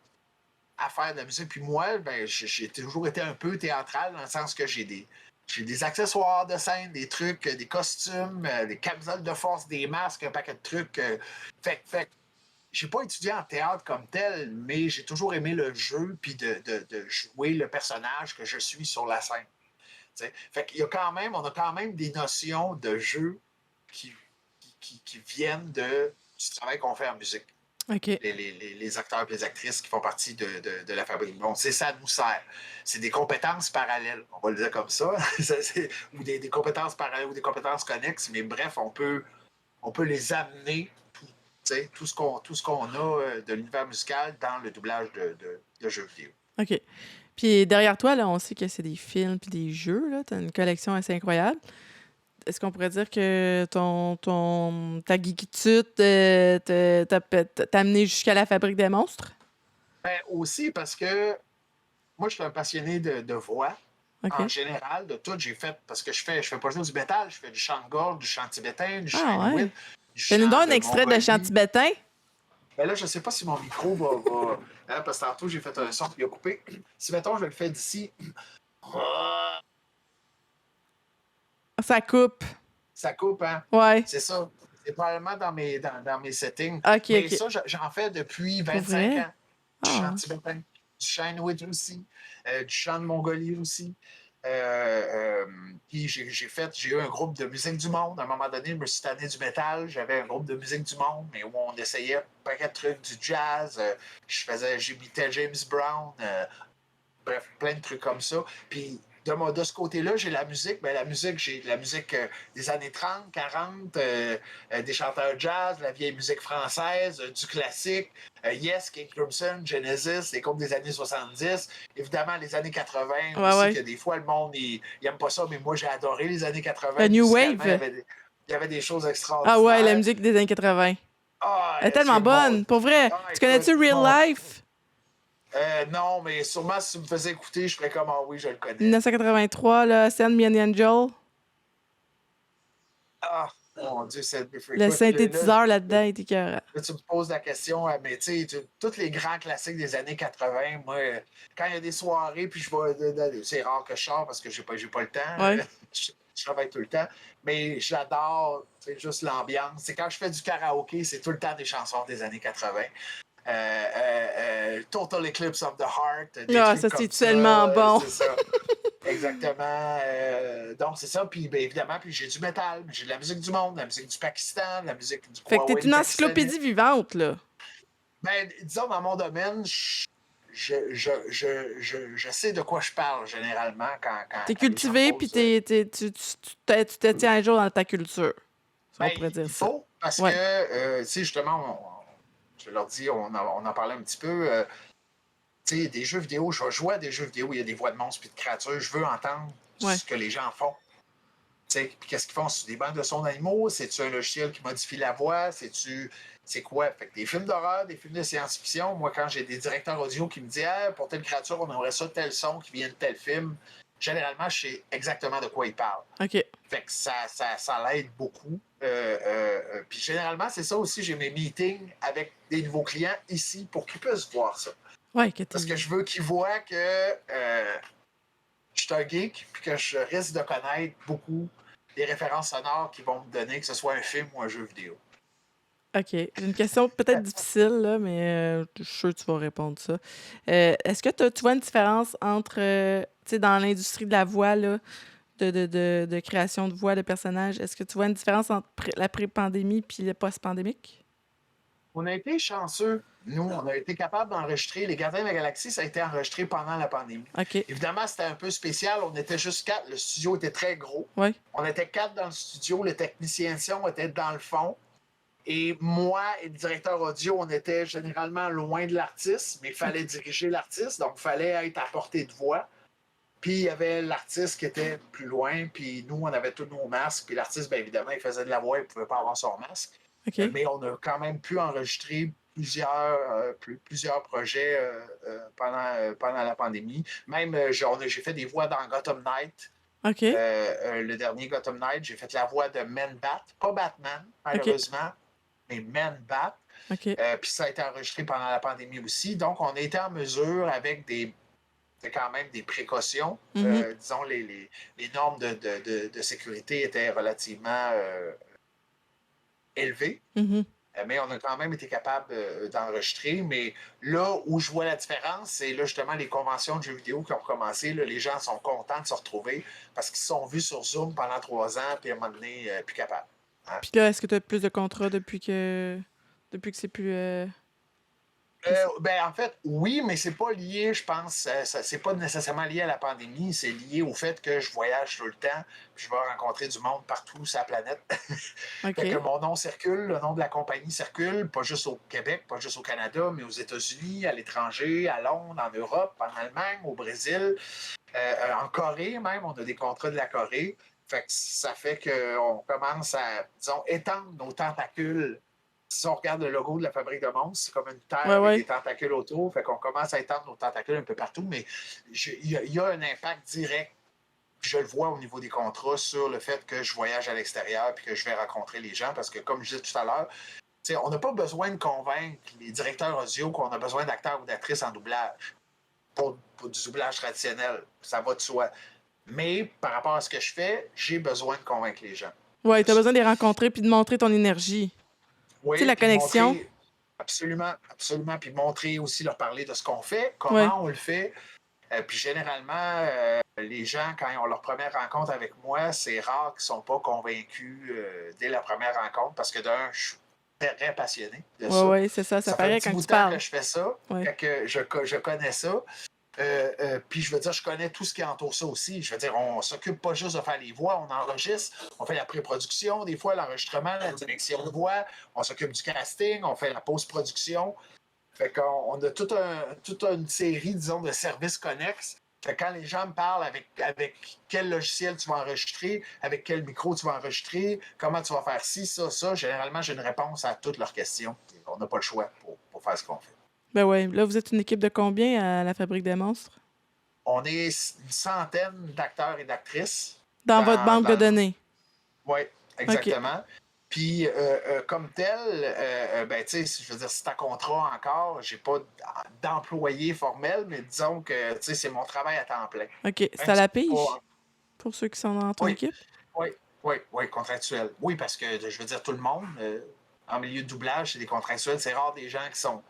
à faire de la musique. Puis moi, j'ai toujours été un peu théâtral dans le sens que j'ai des accessoires de scène, des trucs, des costumes, des camisoles de force, des masques, un paquet de trucs. Fait j'ai pas étudié en théâtre comme tel, mais j'ai toujours aimé le jeu puis de jouer le personnage que je suis sur la scène. T'sais? Fait qu'il y a on a quand même des notions de jeu qui viennent du travail qu'on fait en musique. OK. Les acteurs et les actrices qui font partie de la fabrique. Bon, ça nous sert. C'est des compétences parallèles, on va le dire comme ça. Ou des compétences parallèles ou des compétences connexes, mais bref, on peut les amener, tout ce qu'on a de l'univers musical dans le doublage de jeux vidéo. OK. Puis derrière toi, là, on sait que c'est des films puis des jeux, là. T'as une collection assez incroyable. est-ce qu'on pourrait dire que ta geekitude t'a amené jusqu'à la fabrique des monstres? Ben, aussi parce que moi, je suis un passionné de voix. OK. En général, de tout, j'ai fait, parce que je fais pas juste du métal, je fais du chant de gorge, du chant tibétain, du chant Ah ouais. inuit, du Fais-nous chant donc un de extrait de chant Mongolie. tibétain. Ben là, je sais pas si mon micro hein, parce que tantôt, j'ai fait un son qui a coupé. Si, mettons, je le fais d'ici, Ça coupe. ça coupe, hein? Ouais. C'est ça. C'est probablement dans mes settings. OK, Mais OK. ça, j'en fais depuis Pour 25 vrai? ans. Du Ah, chant ouais. tibétain, du chant inuit aussi, du chant de Mongolie aussi. Puis j'ai eu un groupe de musique du monde. À un moment donné, je me suis tanné du métal. J'avais un groupe de musique du monde, mais où on essayait un paquet de trucs, du jazz. J'imitais James Brown. Bref, plein de trucs comme ça. Puis de ce côté-là, j'ai la musique. Ben, j'ai la musique des années 30, 40, des chanteurs jazz, la vieille musique française, du classique, Yes, King Crimson, Genesis, les groupes des années 70. Évidemment, les années 80 Ouais, aussi, ouais. que des fois, le monde, il aime pas ça, mais moi, j'ai adoré les années 80. Le New Musicalement, Wave. il y avait des choses extraordinaires. Ah ouais, la musique des années 80. Ah, Elle est tellement bonne. Pour vrai. Ah, Tu connais-tu écoute, Real mon- Life? non, mais sûrement, si tu me faisais écouter, je ferais comme, ah oui, je le connais. 1983, là, Send Me an Angel. Ah, mon Dieu, c'est Le synthétiseur là-dedans est écœurant. Là, tu me poses la question, mais tu sais, tous les grands classiques des années 80, moi, quand il y a des soirées, puis je vais. C'est rare que je sors parce que j'ai pas le temps. Ouais. Je travaille tout le temps. Mais j'adore, juste l'ambiance. C'est quand je fais du karaoké, c'est tout le temps des chansons des années 80. Total Eclipse of the Heart. Des Ah, trucs ça, comme c'est tellement bon. C'est ça. Exactement. Donc, c'est ça. Puis, bien évidemment, puis j'ai du métal, j'ai de la musique du monde, de la musique du Pakistan, de la musique du Fait que t'es Huawei une pakistanais. encyclopédie vivante, là. Ben, disons, dans mon domaine, je sais de quoi je parle généralement quand. T'es quand les cultivé, gens me puis posent, tu te tiens un jour dans ta culture. Si on ben, pourrait dire il ça. faut, parce Ouais. que, tu sais, justement, je leur dis, on en parlait un petit peu. Tu sais, des jeux vidéo, je vais jouer à des jeux vidéo où il y a des voix de monstres puis de créatures. Je veux entendre Ouais. ce que les gens font. Tu sais, puis qu'est-ce qu'ils font? C'est des bandes de sons d'animaux? C'est-tu un logiciel qui modifie la voix? C'est quoi? Fait que des films d'horreur, des films de science-fiction, moi, quand j'ai des directeurs audio qui me disent pour telle créature, on aimerait ça, tel son qui vient de tel film, généralement, je sais exactement de quoi ils parlent. OK. Fait que ça l'aide beaucoup. Puis généralement, c'est ça aussi, j'ai mes meetings avec des nouveaux clients ici pour qu'ils puissent voir ça. Ouais, Parce que je veux qu'ils voient que je suis un geek puis que je risque de connaître beaucoup des références sonores qu'ils vont me donner, que ce soit un film ou un jeu vidéo. OK. J'ai une question peut-être difficile, là, mais je suis sûre que tu vas répondre ça. Est-ce que tu vois une différence entre, tu sais, dans l'industrie de la voix, là, de création de voix de personnages, est-ce que tu vois une différence entre la pré-pandémie puis le post-pandémique? On a été chanceux. Nous, on a été capable d'enregistrer. Les Gardiens de la Galaxie, ça a été enregistré pendant la pandémie. OK. Évidemment, c'était un peu spécial. On était juste 4. Le studio était très gros. Ouais. On était 4 dans le studio. Le technicien son était dans le fond. Et moi et le directeur audio, on était généralement loin de l'artiste, mais il fallait diriger l'artiste, donc il fallait être à portée de voix. Puis il y avait l'artiste qui était plus loin, puis nous, on avait tous nos masques, puis l'artiste, bien évidemment, il faisait de la voix, il ne pouvait pas avoir son masque. OK. Mais on a quand même pu enregistrer plusieurs projets pendant la pandémie. Même, j'ai fait des voix dans Gotham Knight. OK. Le dernier Gotham Knight, j'ai fait la voix de Man-Bat, pas Batman, malheureusement, mais Man-Bat. OK. Puis ça a été enregistré pendant la pandémie aussi. Donc, on a été en mesure, avec quand même des précautions, disons, les normes de sécurité étaient relativement élevées. Mhm. Mais on a quand même été capable d'enregistrer. Mais là où je vois la différence, c'est là justement les conventions de jeux vidéo qui ont commencé. Là, les gens sont contents de se retrouver parce qu'ils se sont vus sur Zoom pendant 3 ans, puis à un moment donné, plus capables. Hein? Puis là, est-ce que tu as plus de contrats depuis que c'est plus... Ben, en fait, oui, mais c'est pas lié, je pense, c'est pas nécessairement lié à la pandémie, c'est lié au fait que je voyage tout le temps, puis je vais rencontrer du monde partout sur la planète. OK. Fait que mon nom circule, le nom de la compagnie circule, pas juste au Québec, pas juste au Canada, mais aux États-Unis, à l'étranger, à Londres, en Europe, en Allemagne, au Brésil, en Corée même, on a des contrats de la Corée. Fait que ça fait qu'on commence à, disons, étendre nos tentacules. Si on regarde le logo de la Fabrique de monstres, c'est comme une terre Ouais, avec ouais. des tentacules autour. Fait qu'on commence à étendre nos tentacules un peu partout, mais il y a un impact direct. Je le vois au niveau des contrats sur le fait que je voyage à l'extérieur et que je vais rencontrer les gens parce que, comme je disais tout à l'heure, on n'a pas besoin de convaincre les directeurs audio qu'on a besoin d'acteurs ou d'actrices en doublage pour du doublage traditionnel. Ça va de soi. Mais par rapport à ce que je fais, j'ai besoin de convaincre les gens. Ouais, t'as besoin de les rencontrer puis de montrer ton énergie. Oui, Tu sais, la puis de connexion. montrer, absolument, absolument, puis montrer aussi, leur parler de ce qu'on fait, comment Ouais. on le fait. Puis généralement, les gens, quand ils ont leur première rencontre avec moi, c'est rare qu'ils ne sont pas convaincus dès la première rencontre parce que d'un, je suis très passionné de Ouais, ça. ouais, c'est ça. Ça Ça fait un paraît petit quand bout tu de temps parles. que je fais ça, Ouais. que je connais ça. Puis je veux dire, je connais tout ce qui entoure ça aussi. Je veux dire, on s'occupe pas juste de faire les voix, on enregistre, on fait la pré-production, des fois l'enregistrement, la direction de voix, on s'occupe du casting, on fait la post-production. Fait qu'on a toute une série, disons, de services connexes. Fait que quand les gens me parlent avec quel logiciel tu vas enregistrer, avec quel micro tu vas enregistrer, comment tu vas faire ci, ça, généralement, j'ai une réponse à toutes leurs questions. On n'a pas le choix pour faire ce qu'on fait. Ben ouais. Là, vous êtes une équipe de combien à la Fabrique des monstres? On est une centaine d'acteurs et d'actrices. Dans votre banque de données. Oui, exactement. Puis, comme tel, ben, tu sais, je veux dire, c'est un contrat encore. J'ai pas d'employé formel, mais disons que, tu sais, c'est mon travail à temps plein. OK. C'est Même à si la c'est pige pas- pour ceux qui sont dans ton Oui, équipe? oui, contractuel. Oui, parce que, je veux dire, tout le monde, en milieu de doublage, c'est des contractuels. C'est rare des gens qui sont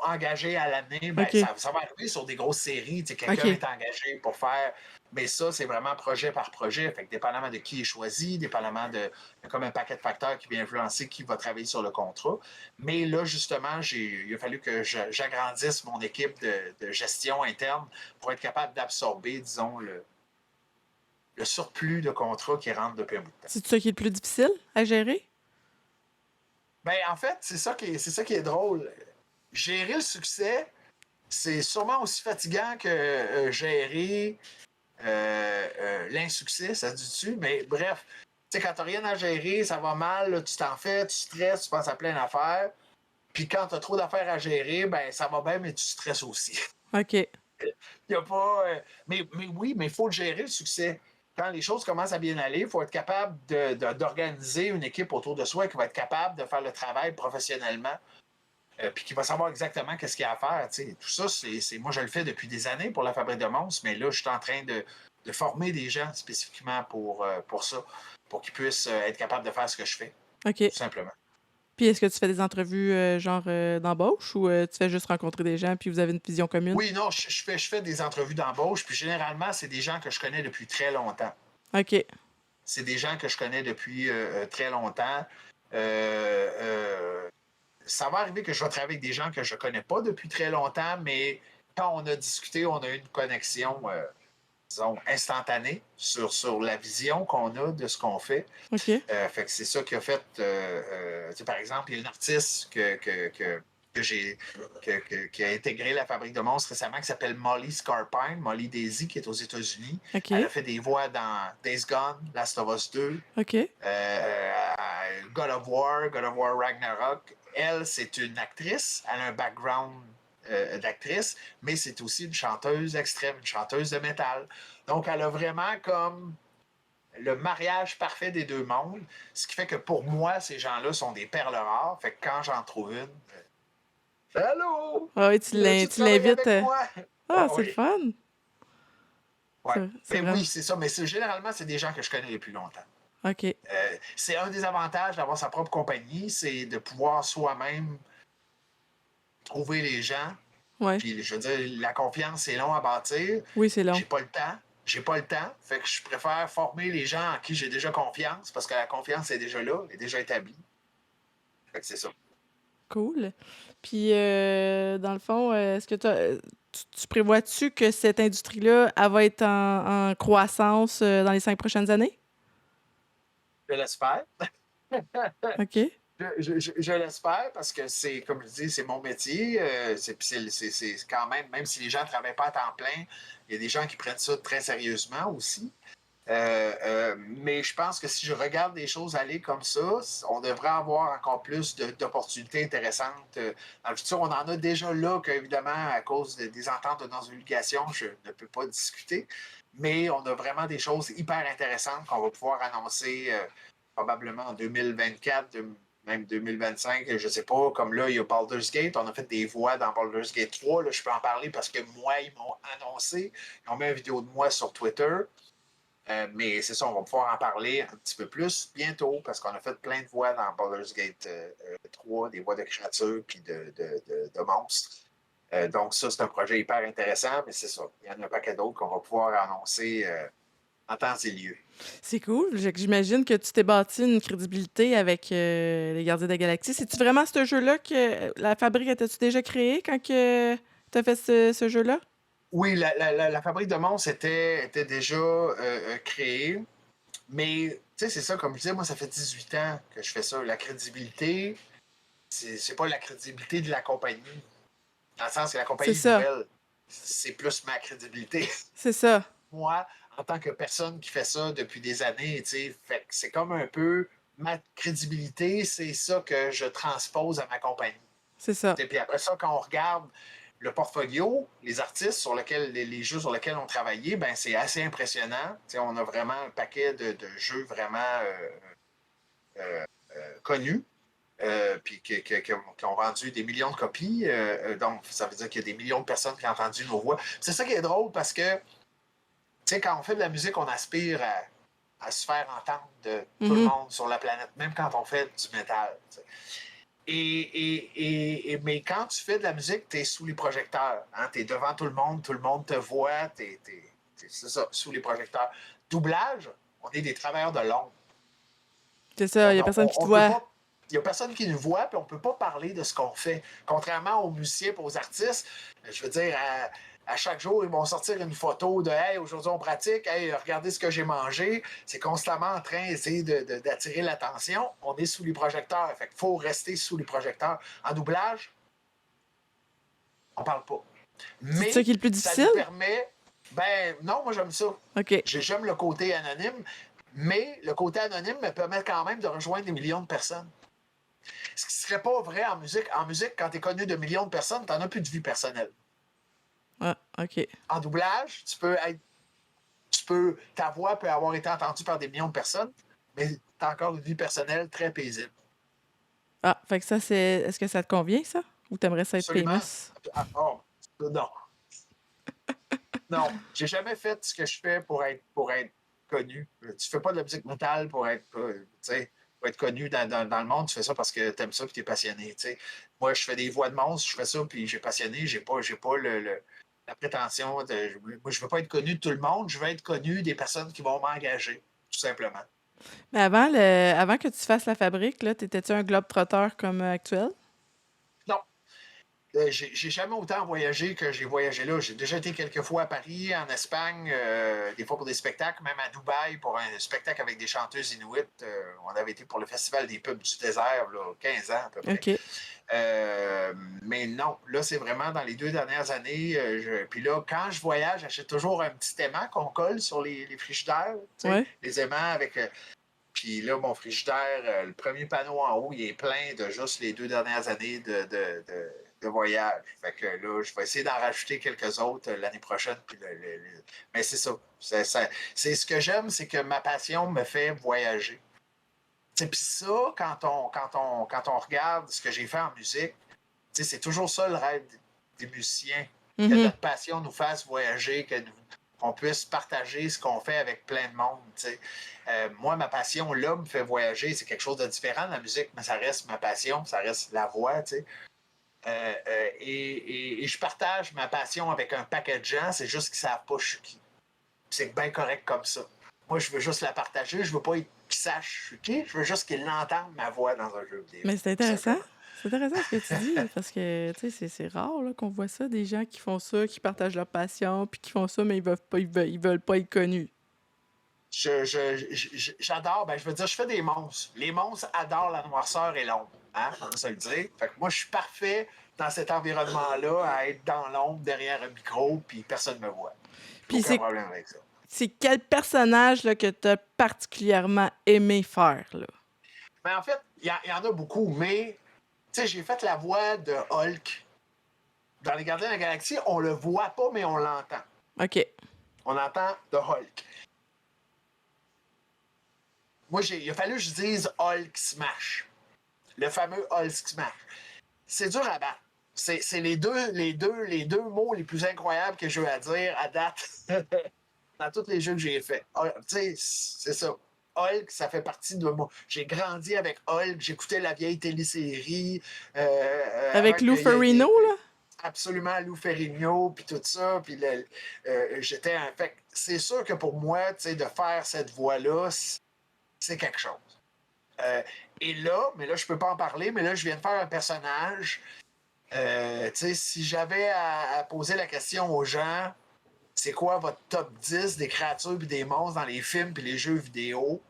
engagés à l'année. Ben, OK. ça va arriver sur des grosses séries. Tu sais, quelqu'un OK. est engagé pour faire. Mais ça, c'est vraiment projet par projet. Fait que dépendamment de qui est choisi, dépendamment de. Il y a comme un paquet de facteurs qui vient influencer qui va travailler sur le contrat. Mais là, justement, il a fallu que j'agrandisse mon équipe de gestion interne pour être capable d'absorber, disons, le surplus de contrats qui rentre depuis un bout de temps. C'est ça qui est le plus difficile à gérer? Ben, en fait, c'est ça qui est drôle. Gérer le succès, c'est sûrement aussi fatigant que gérer l'insuccès, ça se dit-tu? Mais bref, tu sais, quand t'as rien à gérer, ça va mal, là, tu t'en fais, tu stresses, tu penses à plein d'affaires. Puis quand t'as trop d'affaires à gérer, ben ça va bien, mais tu stresses aussi. OK. Il y a pas. Mais oui, mais il faut le gérer, le succès. Quand les choses commencent à bien aller, il faut être capable d'organiser une équipe autour de soi qui va être capable de faire le travail professionnellement. Puis qui va savoir exactement qu'est-ce qu'il y a à faire. T'sais. Tout ça, moi, je le fais depuis des années pour la Fabrique de monstres, mais là, je suis en train de former des gens spécifiquement pour ça, pour qu'ils puissent être capables de faire ce que je fais, OK. tout simplement. Puis est-ce que tu fais des entrevues d'embauche ou tu fais juste rencontrer des gens puis vous avez une vision commune? Oui, non, je fais des entrevues d'embauche, puis généralement, c'est des gens que je connais depuis très longtemps. OK. C'est des gens que je connais depuis très longtemps. Ça va arriver que je vais travailler avec des gens que je ne connais pas depuis très longtemps, mais quand on a discuté, on a eu une connexion, disons, instantanée sur la vision qu'on a de ce qu'on fait. OK. Fait que c'est ça qui a fait, par exemple, il y a une artiste qui a intégré la Fabrique de monstres récemment qui s'appelle Molly Scarpine, Molly Daisy, qui est aux États-Unis. OK. Elle a fait des voix dans Days Gone, Last of Us 2, OK. God of War Ragnarok. Elle, c'est une actrice. Elle a un background d'actrice, mais c'est aussi une chanteuse extrême, une chanteuse de métal. Donc, elle a vraiment comme le mariage parfait des deux mondes, ce qui fait que pour moi, ces gens-là sont des perles rares. Fait que quand j'en trouve une, allô! Ah oui, tu Veux-tu travailler l'invites. avec moi? Ah, c'est Oui. le fun. Ouais. C'est Mais vrai. oui, c'est ça. Mais généralement, c'est des gens que je connais depuis longtemps. OK. C'est un des avantages d'avoir sa propre compagnie, c'est de pouvoir soi-même trouver les gens. Ouais. Puis, je veux dire, la confiance, c'est long à bâtir. Oui, c'est long. J'ai pas le temps. Fait que je préfère former les gens en qui j'ai déjà confiance parce que la confiance est déjà là, est déjà établie. Fait que c'est ça. Cool. Puis, dans le fond, est-ce que tu prévois-tu que cette industrie-là, elle va être en croissance dans les 5 prochaines années? Je l'espère. OK. Je l'espère parce que c'est, comme je dis, c'est mon métier. C'est quand même si les gens ne travaillent pas à temps plein, il y a des gens qui prennent ça très sérieusement aussi. Mais je pense que si je regarde des choses aller comme ça, on devrait avoir encore plus d'opportunités intéressantes. Dans le futur, on en a déjà là, qu'évidemment, à cause des ententes de non-divulgation, je ne peux pas discuter. Mais on a vraiment des choses hyper intéressantes qu'on va pouvoir annoncer probablement en 2024, même 2025, je ne sais pas. Comme là, il y a Baldur's Gate. On a fait des voix dans Baldur's Gate 3. Là, je peux en parler parce que moi, ils m'ont annoncé. Ils ont mis une vidéo de moi sur Twitter. Mais c'est ça, on va pouvoir en parler un petit peu plus bientôt parce qu'on a fait plein de voix dans Baldur's Gate 3, des voix de créatures puis de monstres. Donc ça, c'est un projet hyper intéressant, mais c'est ça. Il y en a un paquet d'autres qu'on va pouvoir annoncer en temps et lieu. C'est cool. J'imagine que tu t'es bâti une crédibilité avec les Gardiens de la Galaxie. C'est-tu vraiment ce jeu-là que la fabrique était-tu déjà créée quand tu as fait ce jeu-là? Oui, la fabrique de monstres était déjà créée, mais tu sais, c'est ça, comme je disais, moi, ça fait 18 ans que je fais ça. La crédibilité, c'est pas la crédibilité de la compagnie, dans le sens que la compagnie C'est ça. nouvelle, c'est plus ma crédibilité. C'est ça. Moi, en tant que personne qui fait ça depuis des années, tu sais, fait que c'est comme un peu ma crédibilité, c'est ça que je transpose à ma compagnie. C'est ça. Et puis après ça, quand on regarde le portfolio, les artistes sur lesquels, les jeux sur lesquels on travaillait, ben c'est assez impressionnant. T'sais, on a vraiment un paquet de jeux vraiment connus, puis qui ont vendu des millions de copies. Donc, ça veut dire qu'il y a des millions de personnes qui ont entendu nos voix. C'est ça qui est drôle parce que, tu sais, quand on fait de la musique, on aspire à se faire entendre de tout le monde sur la planète, même quand on fait du métal. T'sais. Mais quand tu fais de la musique, tu es sous les projecteurs. Hein? Tu es devant tout le monde te voit, c'est ça, sous les projecteurs. Doublage, on est des travailleurs de l'ombre. C'est ça, il n'y a personne qui te voit. Il n'y a personne qui nous voit, puis on ne peut pas parler de ce qu'on fait. Contrairement aux musiciens et aux artistes, je veux dire, à chaque jour, ils vont sortir une photo de « Hey, aujourd'hui, on pratique. Hey, regardez ce que j'ai mangé. » C'est constamment en train d'essayer d'attirer l'attention. On est sous les projecteurs. Fait qu'il faut rester sous les projecteurs. En doublage, on ne parle pas. Mais c'est ça qui est le plus difficile? Ça nous permet... Ben non, moi, j'aime ça. OK. J'aime le côté anonyme, mais le côté anonyme me permet quand même de rejoindre des millions de personnes. Ce qui ne serait pas vrai en musique. En musique, quand tu es connu de millions de personnes, tu n'en as plus de vie personnelle. Ah, OK. En doublage, ta voix peut avoir été entendue par des millions de personnes, mais tu as encore une vie personnelle très paisible. Ah, fait que ça, c'est. Est-ce que ça te convient, ça? Ou t'aimerais ça être Absolument. famous? Non. Non. J'ai jamais fait ce que je fais pour être connu. Tu fais pas de la musique métal pour être connu dans le monde. Tu fais ça parce que tu aimes ça et tu es passionné. T'sais. Moi, je fais des voix de monstre, je fais ça puis j'ai passionné. J'ai pas la prétention de. Moi, je veux pas être connu de tout le monde. Je veux être connu des personnes qui vont m'engager, tout simplement. Mais avant que tu fasses la fabrique, là, t'étais-tu un globe-trotteur comme actuel? Non. J'ai jamais autant voyagé que j'ai voyagé là. J'ai déjà été quelques fois à Paris, en Espagne, des fois pour des spectacles, même à Dubaï pour un spectacle avec des chanteuses inuites. On avait été pour le Festival des pubs du désert, là, 15 ans à peu près. OK. Mais non, là, c'est vraiment dans les 2 dernières années. Puis là, quand je voyage, j'achète toujours un petit aimant qu'on colle sur les frigidaires. Ouais. Les aimants avec... Puis là, mon frigidaire, le premier panneau en haut, il est plein de juste les 2 dernières années de voyage. Fait que là, je vais essayer d'en rajouter quelques autres l'année prochaine. Puis mais c'est ça. C'est ce que j'aime, c'est que ma passion me fait voyager. Puis ça, quand on regarde ce que j'ai fait en musique, c'est toujours ça le rêve des musiciens. Que notre passion nous fasse voyager, qu'on puisse partager ce qu'on fait avec plein de monde. Moi, ma passion, là, me fait voyager. C'est quelque chose de différent, la musique, mais ça reste ma passion, ça reste la voix. Et je partage ma passion avec un paquet de gens, c'est juste qu'ils ne savent pas je suis qui. C'est bien correct comme ça. Moi, je veux juste la partager, je veux pas qu'ils sachent je suis qui, je veux juste qu'ils l'entendent, ma voix, dans un jeu vidéo. Mais c'est intéressant. C'est intéressant ce que tu dis, parce que c'est rare là, qu'on voit ça, des gens qui font ça, qui partagent leur passion, puis qui font ça, mais ils veulent pas être connus. J'adore, ben, je veux dire, je fais des monstres. Les monstres adorent la noirceur et l'ombre. Hein, on va se le dire. Fait que moi, je suis parfait dans cet environnement-là, à être dans l'ombre, derrière un micro, puis personne ne me voit. Puis Aucun problème avec ça. c'est quel personnage là, que tu as particulièrement aimé faire? Là? Mais en fait, il y en a beaucoup, mais tu sais, j'ai fait la voix de Hulk. Dans Les Gardiens de la Galaxie, on le voit pas, mais on l'entend. OK. On entend de Hulk. Moi, il a fallu que je dise Hulk Smash. Le fameux Hulk Smash. C'est dur à battre. C'est les deux mots les plus incroyables que j'ai eu à dire à date dans tous les jeux que j'ai faits. Tu sais, c'est ça. Hulk, ça fait partie de moi. J'ai grandi avec Hulk, j'écoutais la vieille télésérie. Avec Lou Ferrigno, là? Absolument, Lou Ferrigno, puis tout ça. Puis j'étais un. Fait que c'est sûr que pour moi, tu sais, de faire cette voix-là, c'est quelque chose. Et là, mais là, je peux pas en parler, mais là, je viens de faire un personnage. Tu sais, si j'avais à poser la question aux gens, c'est quoi votre top 10 des créatures et des monstres dans les films et les jeux vidéo?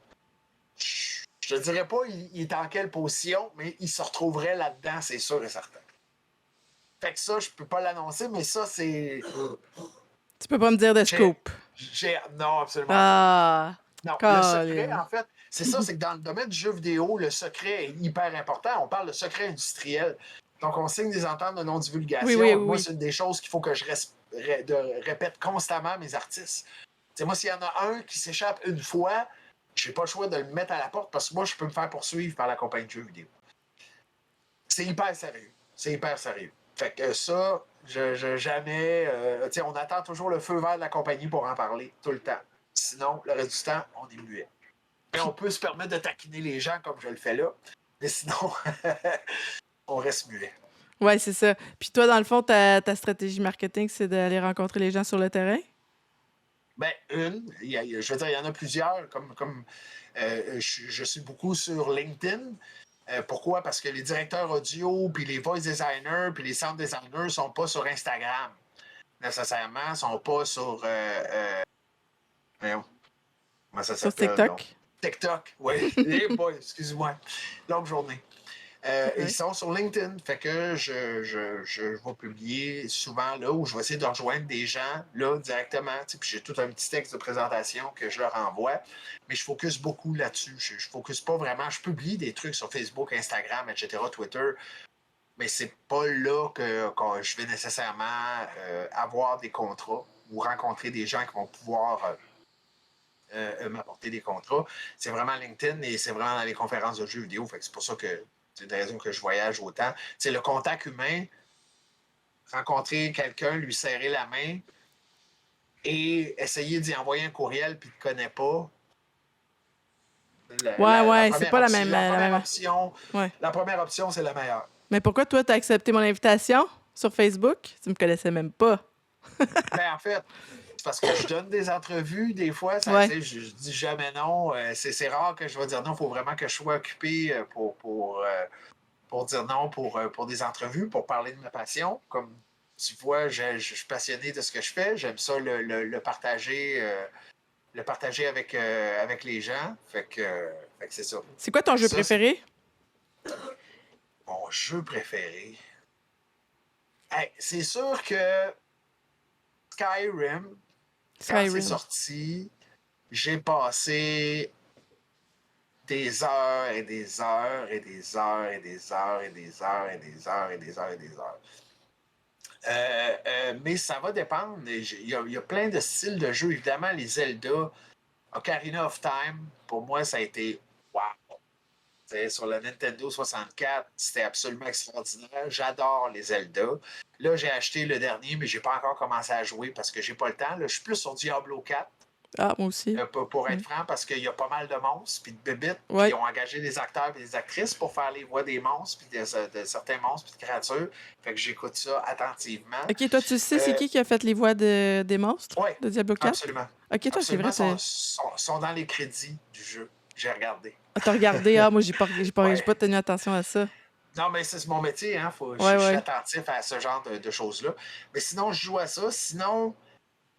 Je te dirais pas il est en quelle position, mais il se retrouverait là-dedans, c'est sûr et certain. Fait que ça, je peux pas l'annoncer, mais ça, c'est... Tu peux pas me dire de scoop. Non, absolument. Ah! Non, Colin. le secret, en fait, c'est ça, c'est que dans le domaine du jeu vidéo, le secret est hyper important. On parle de secret industriel. Donc, on signe des ententes de non-divulgation. Oui. Moi, c'est une des choses qu'il faut que je répète constamment à mes artistes. T'sais, moi, s'il y en a un qui s'échappe une fois, j'ai pas le choix de le mettre à la porte parce que moi, je peux me faire poursuivre par la compagnie de jeux vidéo. C'est hyper sérieux. C'est hyper sérieux. Fait que ça, jamais... on attend toujours le feu vert de la compagnie pour en parler, tout le temps. Sinon, le reste du temps, on est muet. Et on peut se permettre de taquiner les gens comme je le fais là, mais sinon, on reste muet. Ouais, c'est ça. Puis toi, dans le fond, ta stratégie marketing, c'est d'aller rencontrer les gens sur le terrain? Ben, je veux dire, il y en a plusieurs, je suis beaucoup sur LinkedIn. Pourquoi? Parce que les directeurs audio, puis les voice designers, puis les sound designers sont pas sur Instagram, nécessairement, sont pas sur... comment ça Sur s'appelle? TikTok? Donc? TikTok, oui. Excuse-moi. Longue journée. Ils sont sur LinkedIn. Fait que je vais publier souvent là où je vais essayer de rejoindre des gens là directement. Puis j'ai tout un petit texte de présentation que je leur envoie. Mais je focus beaucoup là-dessus. Je focus pas vraiment. Je publie des trucs sur Facebook, Instagram, etc., Twitter. Mais c'est pas là que je vais nécessairement avoir des contrats ou rencontrer des gens qui vont pouvoir m'apporter des contrats. C'est vraiment LinkedIn et c'est vraiment dans les conférences de jeux vidéo. Fait que c'est pour ça que c'est une raison que je voyage autant. C'est le contact humain, rencontrer quelqu'un, lui serrer la main et essayer d'y envoyer un courriel puis il ne te connaît pas. C'est pas la même option. Ouais. La première option, c'est la meilleure. Mais pourquoi toi, t'as accepté mon invitation sur Facebook? Tu me connaissais même pas. Ben, en fait, c'est parce que je donne des entrevues, des fois, je dis jamais non. C'est rare que je vais dire non. Il faut vraiment que je sois occupé pour dire non pour des entrevues, pour parler de ma passion. Comme tu vois, je suis passionné de ce que je fais. J'aime ça le partager. Le partager avec les gens. Fait que c'est ça. C'est quoi ton jeu préféré? Mon jeu préféré? Hey, c'est sûr que Skyrim, quand c'est sorti, j'ai passé des heures et des heures et des heures et des heures et des heures et des heures et des heures et des heures. Mais ça va dépendre. Il y a plein de styles de jeux. Évidemment, les Zelda, Ocarina of Time, pour moi, ça a été wow. T'sais, sur le Nintendo 64, c'était absolument extraordinaire. J'adore les Zelda. Là, j'ai acheté le dernier, mais j'ai pas encore commencé à jouer parce que j'ai pas le temps. Là, je suis plus sur Diablo 4. Ah, moi aussi. Pour être franc, parce qu'il y a pas mal de monstres puis de bébites. Ouais. Puis ils ont engagé des acteurs et des actrices pour faire les voix des monstres puis de certains monstres puis de créatures. Fait que j'écoute ça attentivement. OK, toi, tu sais c'est qui a fait les voix des monstres de Diablo 4? Absolument. OK, toi, absolument, c'est vrai. sont dans les crédits du jeu. J'ai regardé. Ah, t'as regardé? Ah, moi, j'ai pas tenu attention à ça. Non, mais c'est mon métier, hein. Je suis attentif à ce genre de choses-là. Mais sinon, je joue à ça. Sinon,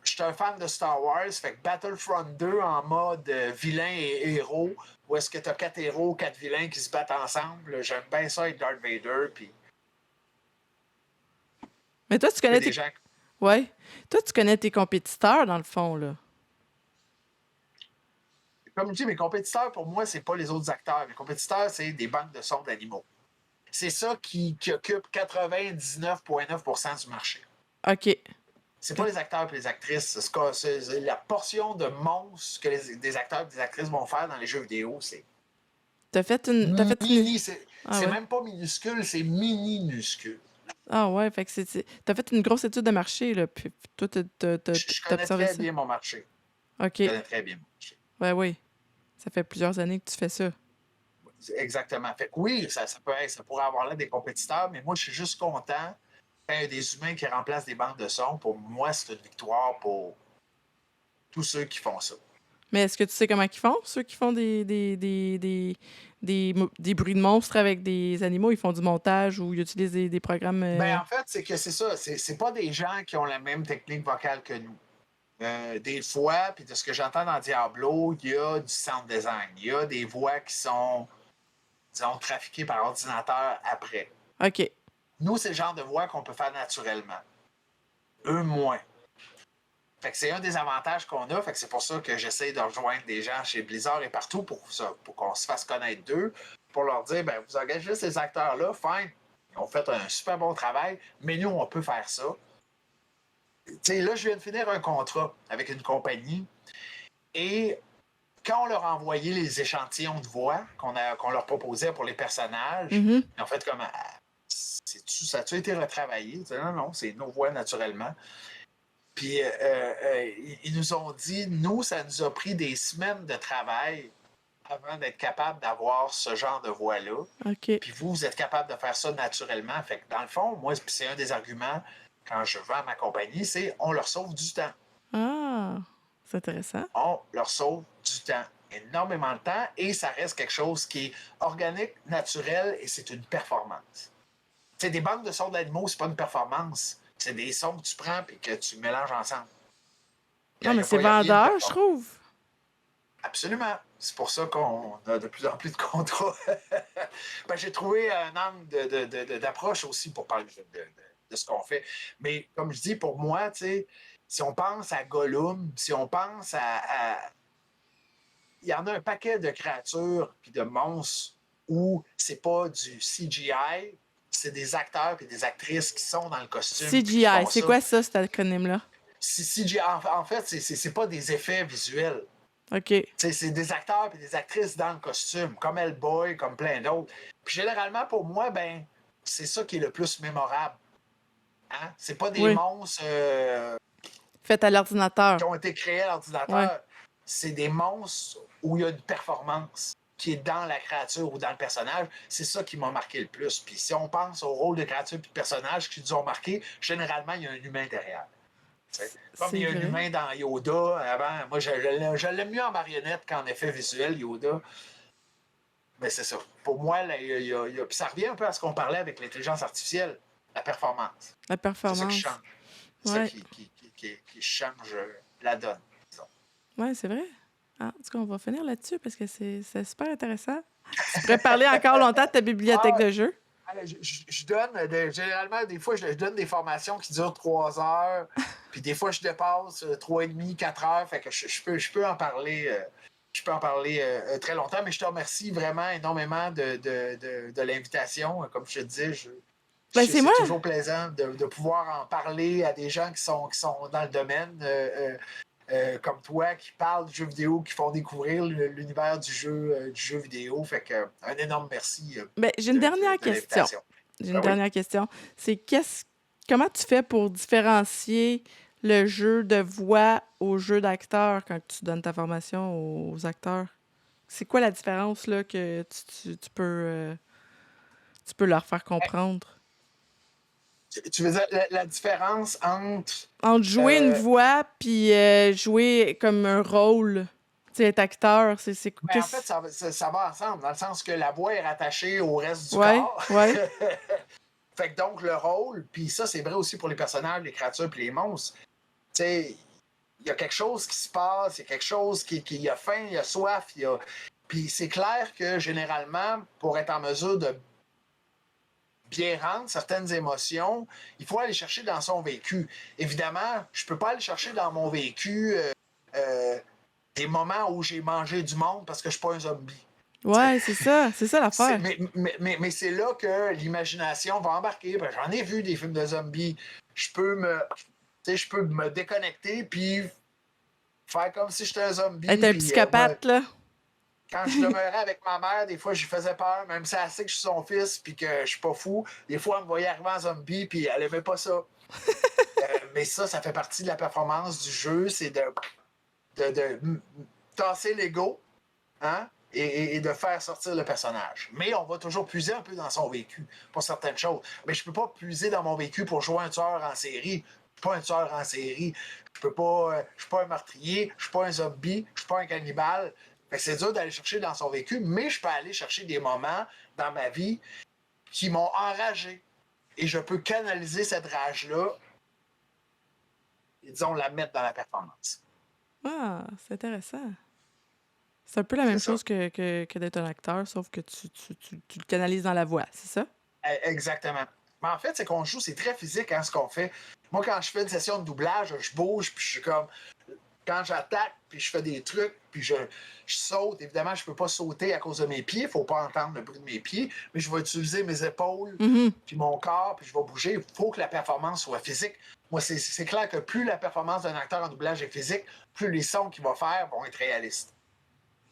je suis un fan de Star Wars, fait que Battlefront 2 en mode vilain et héros, où est-ce que t'as 4 héros, 4 vilains qui se battent ensemble. J'aime bien ça avec Darth Vader, puis Mais toi, tu connais des tes... gens... Ouais. Toi, tu connais tes compétiteurs, dans le fond, là. Comme je dis, mes compétiteurs, pour moi, c'est pas les autres acteurs. Mes compétiteurs, c'est des banques de sons d'animaux. C'est ça qui occupe 99,9% du marché. OK. C'est pas les acteurs et les actrices. C'est la portion de monstres que des acteurs et des actrices vont faire dans les jeux vidéo. C'est T'as fait une... mini. C'est Ah ouais. même pas minuscule, c'est minuscule. Ah ouais, fait que t'as fait une grosse étude de marché, là, puis toi, Je t'as connais observé très ça. bien mon marché. OK. Je connais très bien mon marché. Ouais, oui. Ça fait plusieurs années que tu fais ça. Exactement. Fait que oui, ça pourrait avoir là des compétiteurs, mais moi, je suis juste content quand il y a des humains qui remplacent des bandes de sons. Pour moi, c'est une victoire pour tous ceux qui font ça. Mais est-ce que tu sais comment ils font, ceux qui font des bruits de monstres avec des animaux? Ils font du montage ou ils utilisent des programmes... Ben, en fait, c'est que c'est ça. C'est pas des gens qui ont la même technique vocale que nous. Des fois, puis de ce que j'entends dans Diablo, il y a du sound design. Il y a des voix qui sont, disons, trafiquées par ordinateur après. OK. Nous, c'est le genre de voix qu'on peut faire naturellement. Eux, moins. Fait que c'est un des avantages qu'on a. Fait que c'est pour ça que j'essaie de rejoindre des gens chez Blizzard et partout pour qu'on se fasse connaître d'eux, pour leur dire, ben, vous engagez ces acteurs-là, fine. Ils ont fait un super bon travail, mais nous, on peut faire ça. Tu sais, là, je viens de finir un contrat avec une compagnie et quand on leur a envoyé les échantillons de voix qu'on leur proposait pour les personnages, Mhm. en fait, comme ça a-tu été retravaillé? Non, non, c'est nos voix naturellement. Puis ils nous ont dit, nous, ça nous a pris des semaines de travail avant d'être capable d'avoir ce genre de voix-là. OK. Puis vous êtes capable de faire ça naturellement. Fait que dans le fond, moi, c'est un des arguments quand je vends ma compagnie, c'est on leur sauve du temps. Ah, c'est intéressant. On leur sauve du temps. Énormément de temps et ça reste quelque chose qui est organique, naturel et c'est une performance. Tu sais, des banques de sons d'animaux, c'est pas une performance. C'est des sons que tu prends et que tu mélanges ensemble. Non, mais c'est Il y a rien de vendeur, je performance. trouve. Absolument. C'est pour ça qu'on a de plus en plus de contrats. Ben, j'ai trouvé un angle d'approche aussi pour parler de ce qu'on fait. Mais comme je dis, pour moi, tu sais, si on pense à Gollum, si on pense à... Il y en a un paquet de créatures puis de monstres où c'est pas du CGI, c'est des acteurs et des actrices qui sont dans le costume. puis qui CGI, font c'est ça. quoi ça, cet acronyme-là? CGI, en fait, c'est pas des effets visuels. OK. C'est des acteurs et des actrices dans le costume, comme Hellboy, comme plein d'autres. Puis généralement, pour moi, ben, c'est ça qui est le plus mémorable. Hein? C'est pas des Oui. monstres Fait à l'ordinateur. qui ont été créés à l'ordinateur. Ouais. C'est des monstres où il y a une performance qui est dans la créature ou dans le personnage. C'est ça qui m'a marqué le plus. Puis si on pense au rôle de créature et de personnage qui nous ont marqué, généralement, il y a un humain derrière. T'sais. Comme C'est il y a un vrai. humain dans Yoda avant, moi je l'aime mieux en marionnette qu'en effet visuel, Yoda. Mais c'est ça. Pour moi, là, puis ça revient un peu à ce qu'on parlait avec l'intelligence artificielle, la performance. La C'est ça performance. qui change. C'est Ouais. ça qui change la donne. disons. Ouais, c'est vrai. Ah, en tout cas, on va finir là-dessus parce que c'est super intéressant. Tu pourrais parler encore longtemps de ta bibliothèque Ah, de jeux. Je donne, généralement, des fois, je donne des formations qui durent 3 heures, puis des fois, je dépasse 3,5, 4 heures, fait que je peux en parler, très longtemps, mais je te remercie vraiment énormément de l'invitation. Comme je te dis, Ben, c'est c'est moi. toujours plaisant de pouvoir en parler à des gens qui sont dans le domaine, comme toi, qui parlent de jeux vidéo, qui font découvrir l'univers du jeu vidéo. Fait que un énorme merci. Ben, j'ai une dernière de question. l'invitation. J'ai une Ben oui. dernière question. C'est comment tu fais pour différencier le jeu de voix au jeu d'acteur quand tu donnes ta formation aux acteurs? C'est quoi la différence là, que tu peux leur faire comprendre? Tu veux dire la différence entre. Entre jouer une Euh, voix puis jouer comme un rôle, tu sais, être acteur, c'est Ben, en fait, ça va ensemble, dans le sens que la voix est rattachée au reste du Ouais, corps. ouais. Fait que donc, le rôle, puis ça, c'est vrai aussi pour les personnages, les créatures puis les monstres. Tu sais, il y a quelque chose qui se passe, il y a quelque chose qui a faim, il a soif, Puis c'est clair que généralement, pour être en mesure de bien rendre certaines émotions, il faut aller chercher dans son vécu. Évidemment, je ne peux pas aller chercher dans mon vécu des moments où j'ai mangé du monde parce que je ne suis pas un zombie. Ouais, c'est ça l'affaire. Mais c'est là que l'imagination va embarquer. Ben, j'en ai vu des films de zombies. Je peux me déconnecter puis faire comme si j'étais un zombie. Être un puis, psychopathe, là. quand je demeurais avec ma mère, des fois, je lui faisais peur, même si elle sait que je suis son fils puis que je suis pas fou. Des fois, elle me voyait arriver en zombie puis elle aimait pas ça. Mais ça fait partie de la performance du jeu. C'est de tasser l'ego, hein? Et de faire sortir le personnage. Mais on va toujours puiser un peu dans son vécu pour certaines choses. Mais je peux pas puiser dans mon vécu pour jouer un tueur en série. Je suis pas un tueur en série. Je suis pas un meurtrier. Je suis pas un zombie. Je suis pas un cannibale. Fait que c'est dur d'aller chercher dans son vécu, mais je peux aller chercher des moments dans ma vie qui m'ont enragé. Et je peux canaliser cette rage-là et, disons, la mettre dans la performance. Ah, c'est intéressant. C'est un peu la même C'est ça. chose que d'être un acteur, sauf que tu le canalises dans la voix, c'est ça? Exactement. Mais en fait, c'est qu'on joue, c'est très physique, hein, ce qu'on fait. Moi, quand je fais une session de doublage, je bouge, puis je suis comme... Quand j'attaque, puis je fais des trucs, puis je saute. Évidemment, je peux pas sauter à cause de mes pieds. Il faut pas entendre le bruit de mes pieds. Mais je vais utiliser mes épaules, puis mon corps, puis je vais bouger. Il faut que la performance soit physique. Moi, c'est clair que plus la performance d'un acteur en doublage est physique, plus les sons qu'il va faire vont être réalistes.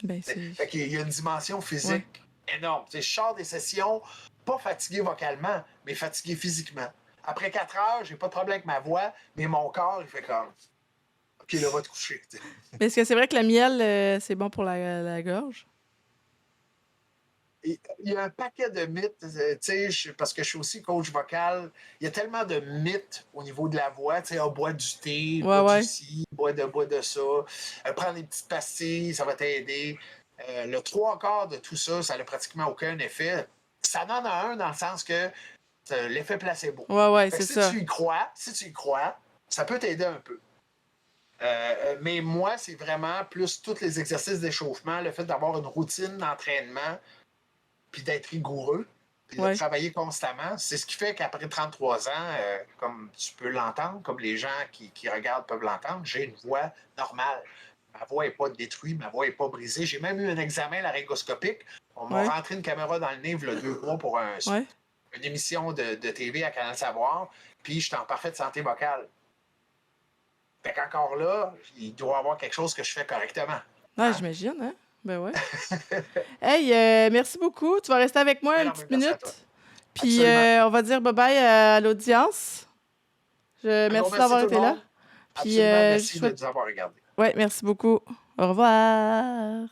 Ben, c'est... Fait qu'il y a une dimension physique énorme. Je sors des sessions pas fatigué vocalement, mais fatigué physiquement. Après 4 heures, j'ai pas de problème avec ma voix, mais mon corps, il fait comme... OK, là, va te coucher. Mais est-ce que c'est vrai que le miel, c'est bon pour la gorge? Il y a un paquet de mythes, parce que je suis aussi coach vocal. Il y a tellement de mythes au niveau de la voix. Bois du thé, bois du ci, bois de ça. Prends des petites pastilles, ça va t'aider. Le 3/4 de tout ça, ça n'a pratiquement aucun effet. Ça en a un dans le sens que l'effet placebo. Ouais, Fait que c'est ça. si tu y crois, ça peut t'aider un peu. Mais moi, c'est vraiment plus tous les exercices d'échauffement, le fait d'avoir une routine d'entraînement, puis d'être rigoureux, puis de travailler constamment. C'est ce qui fait qu'après 33 ans, comme tu peux l'entendre, comme les gens qui regardent peuvent l'entendre, j'ai une voix normale. Ma voix n'est pas détruite, ma voix n'est pas brisée. J'ai même eu un examen laryngoscopique. On m'a rentré une caméra dans le nez il y a 2 mois pour une émission de TV à Canal Savoir, puis j'étais en parfaite santé vocale. Fait qu'encore là, il doit y avoir quelque chose que je fais correctement. Ouais, j'imagine, hein? Ben ouais. Hey, merci beaucoup. Tu vas rester avec moi une petite minute. Puis on va dire bye-bye à l'audience. Merci d'avoir été là. Puis, merci de nous avoir regardés. Oui, merci beaucoup. Au revoir.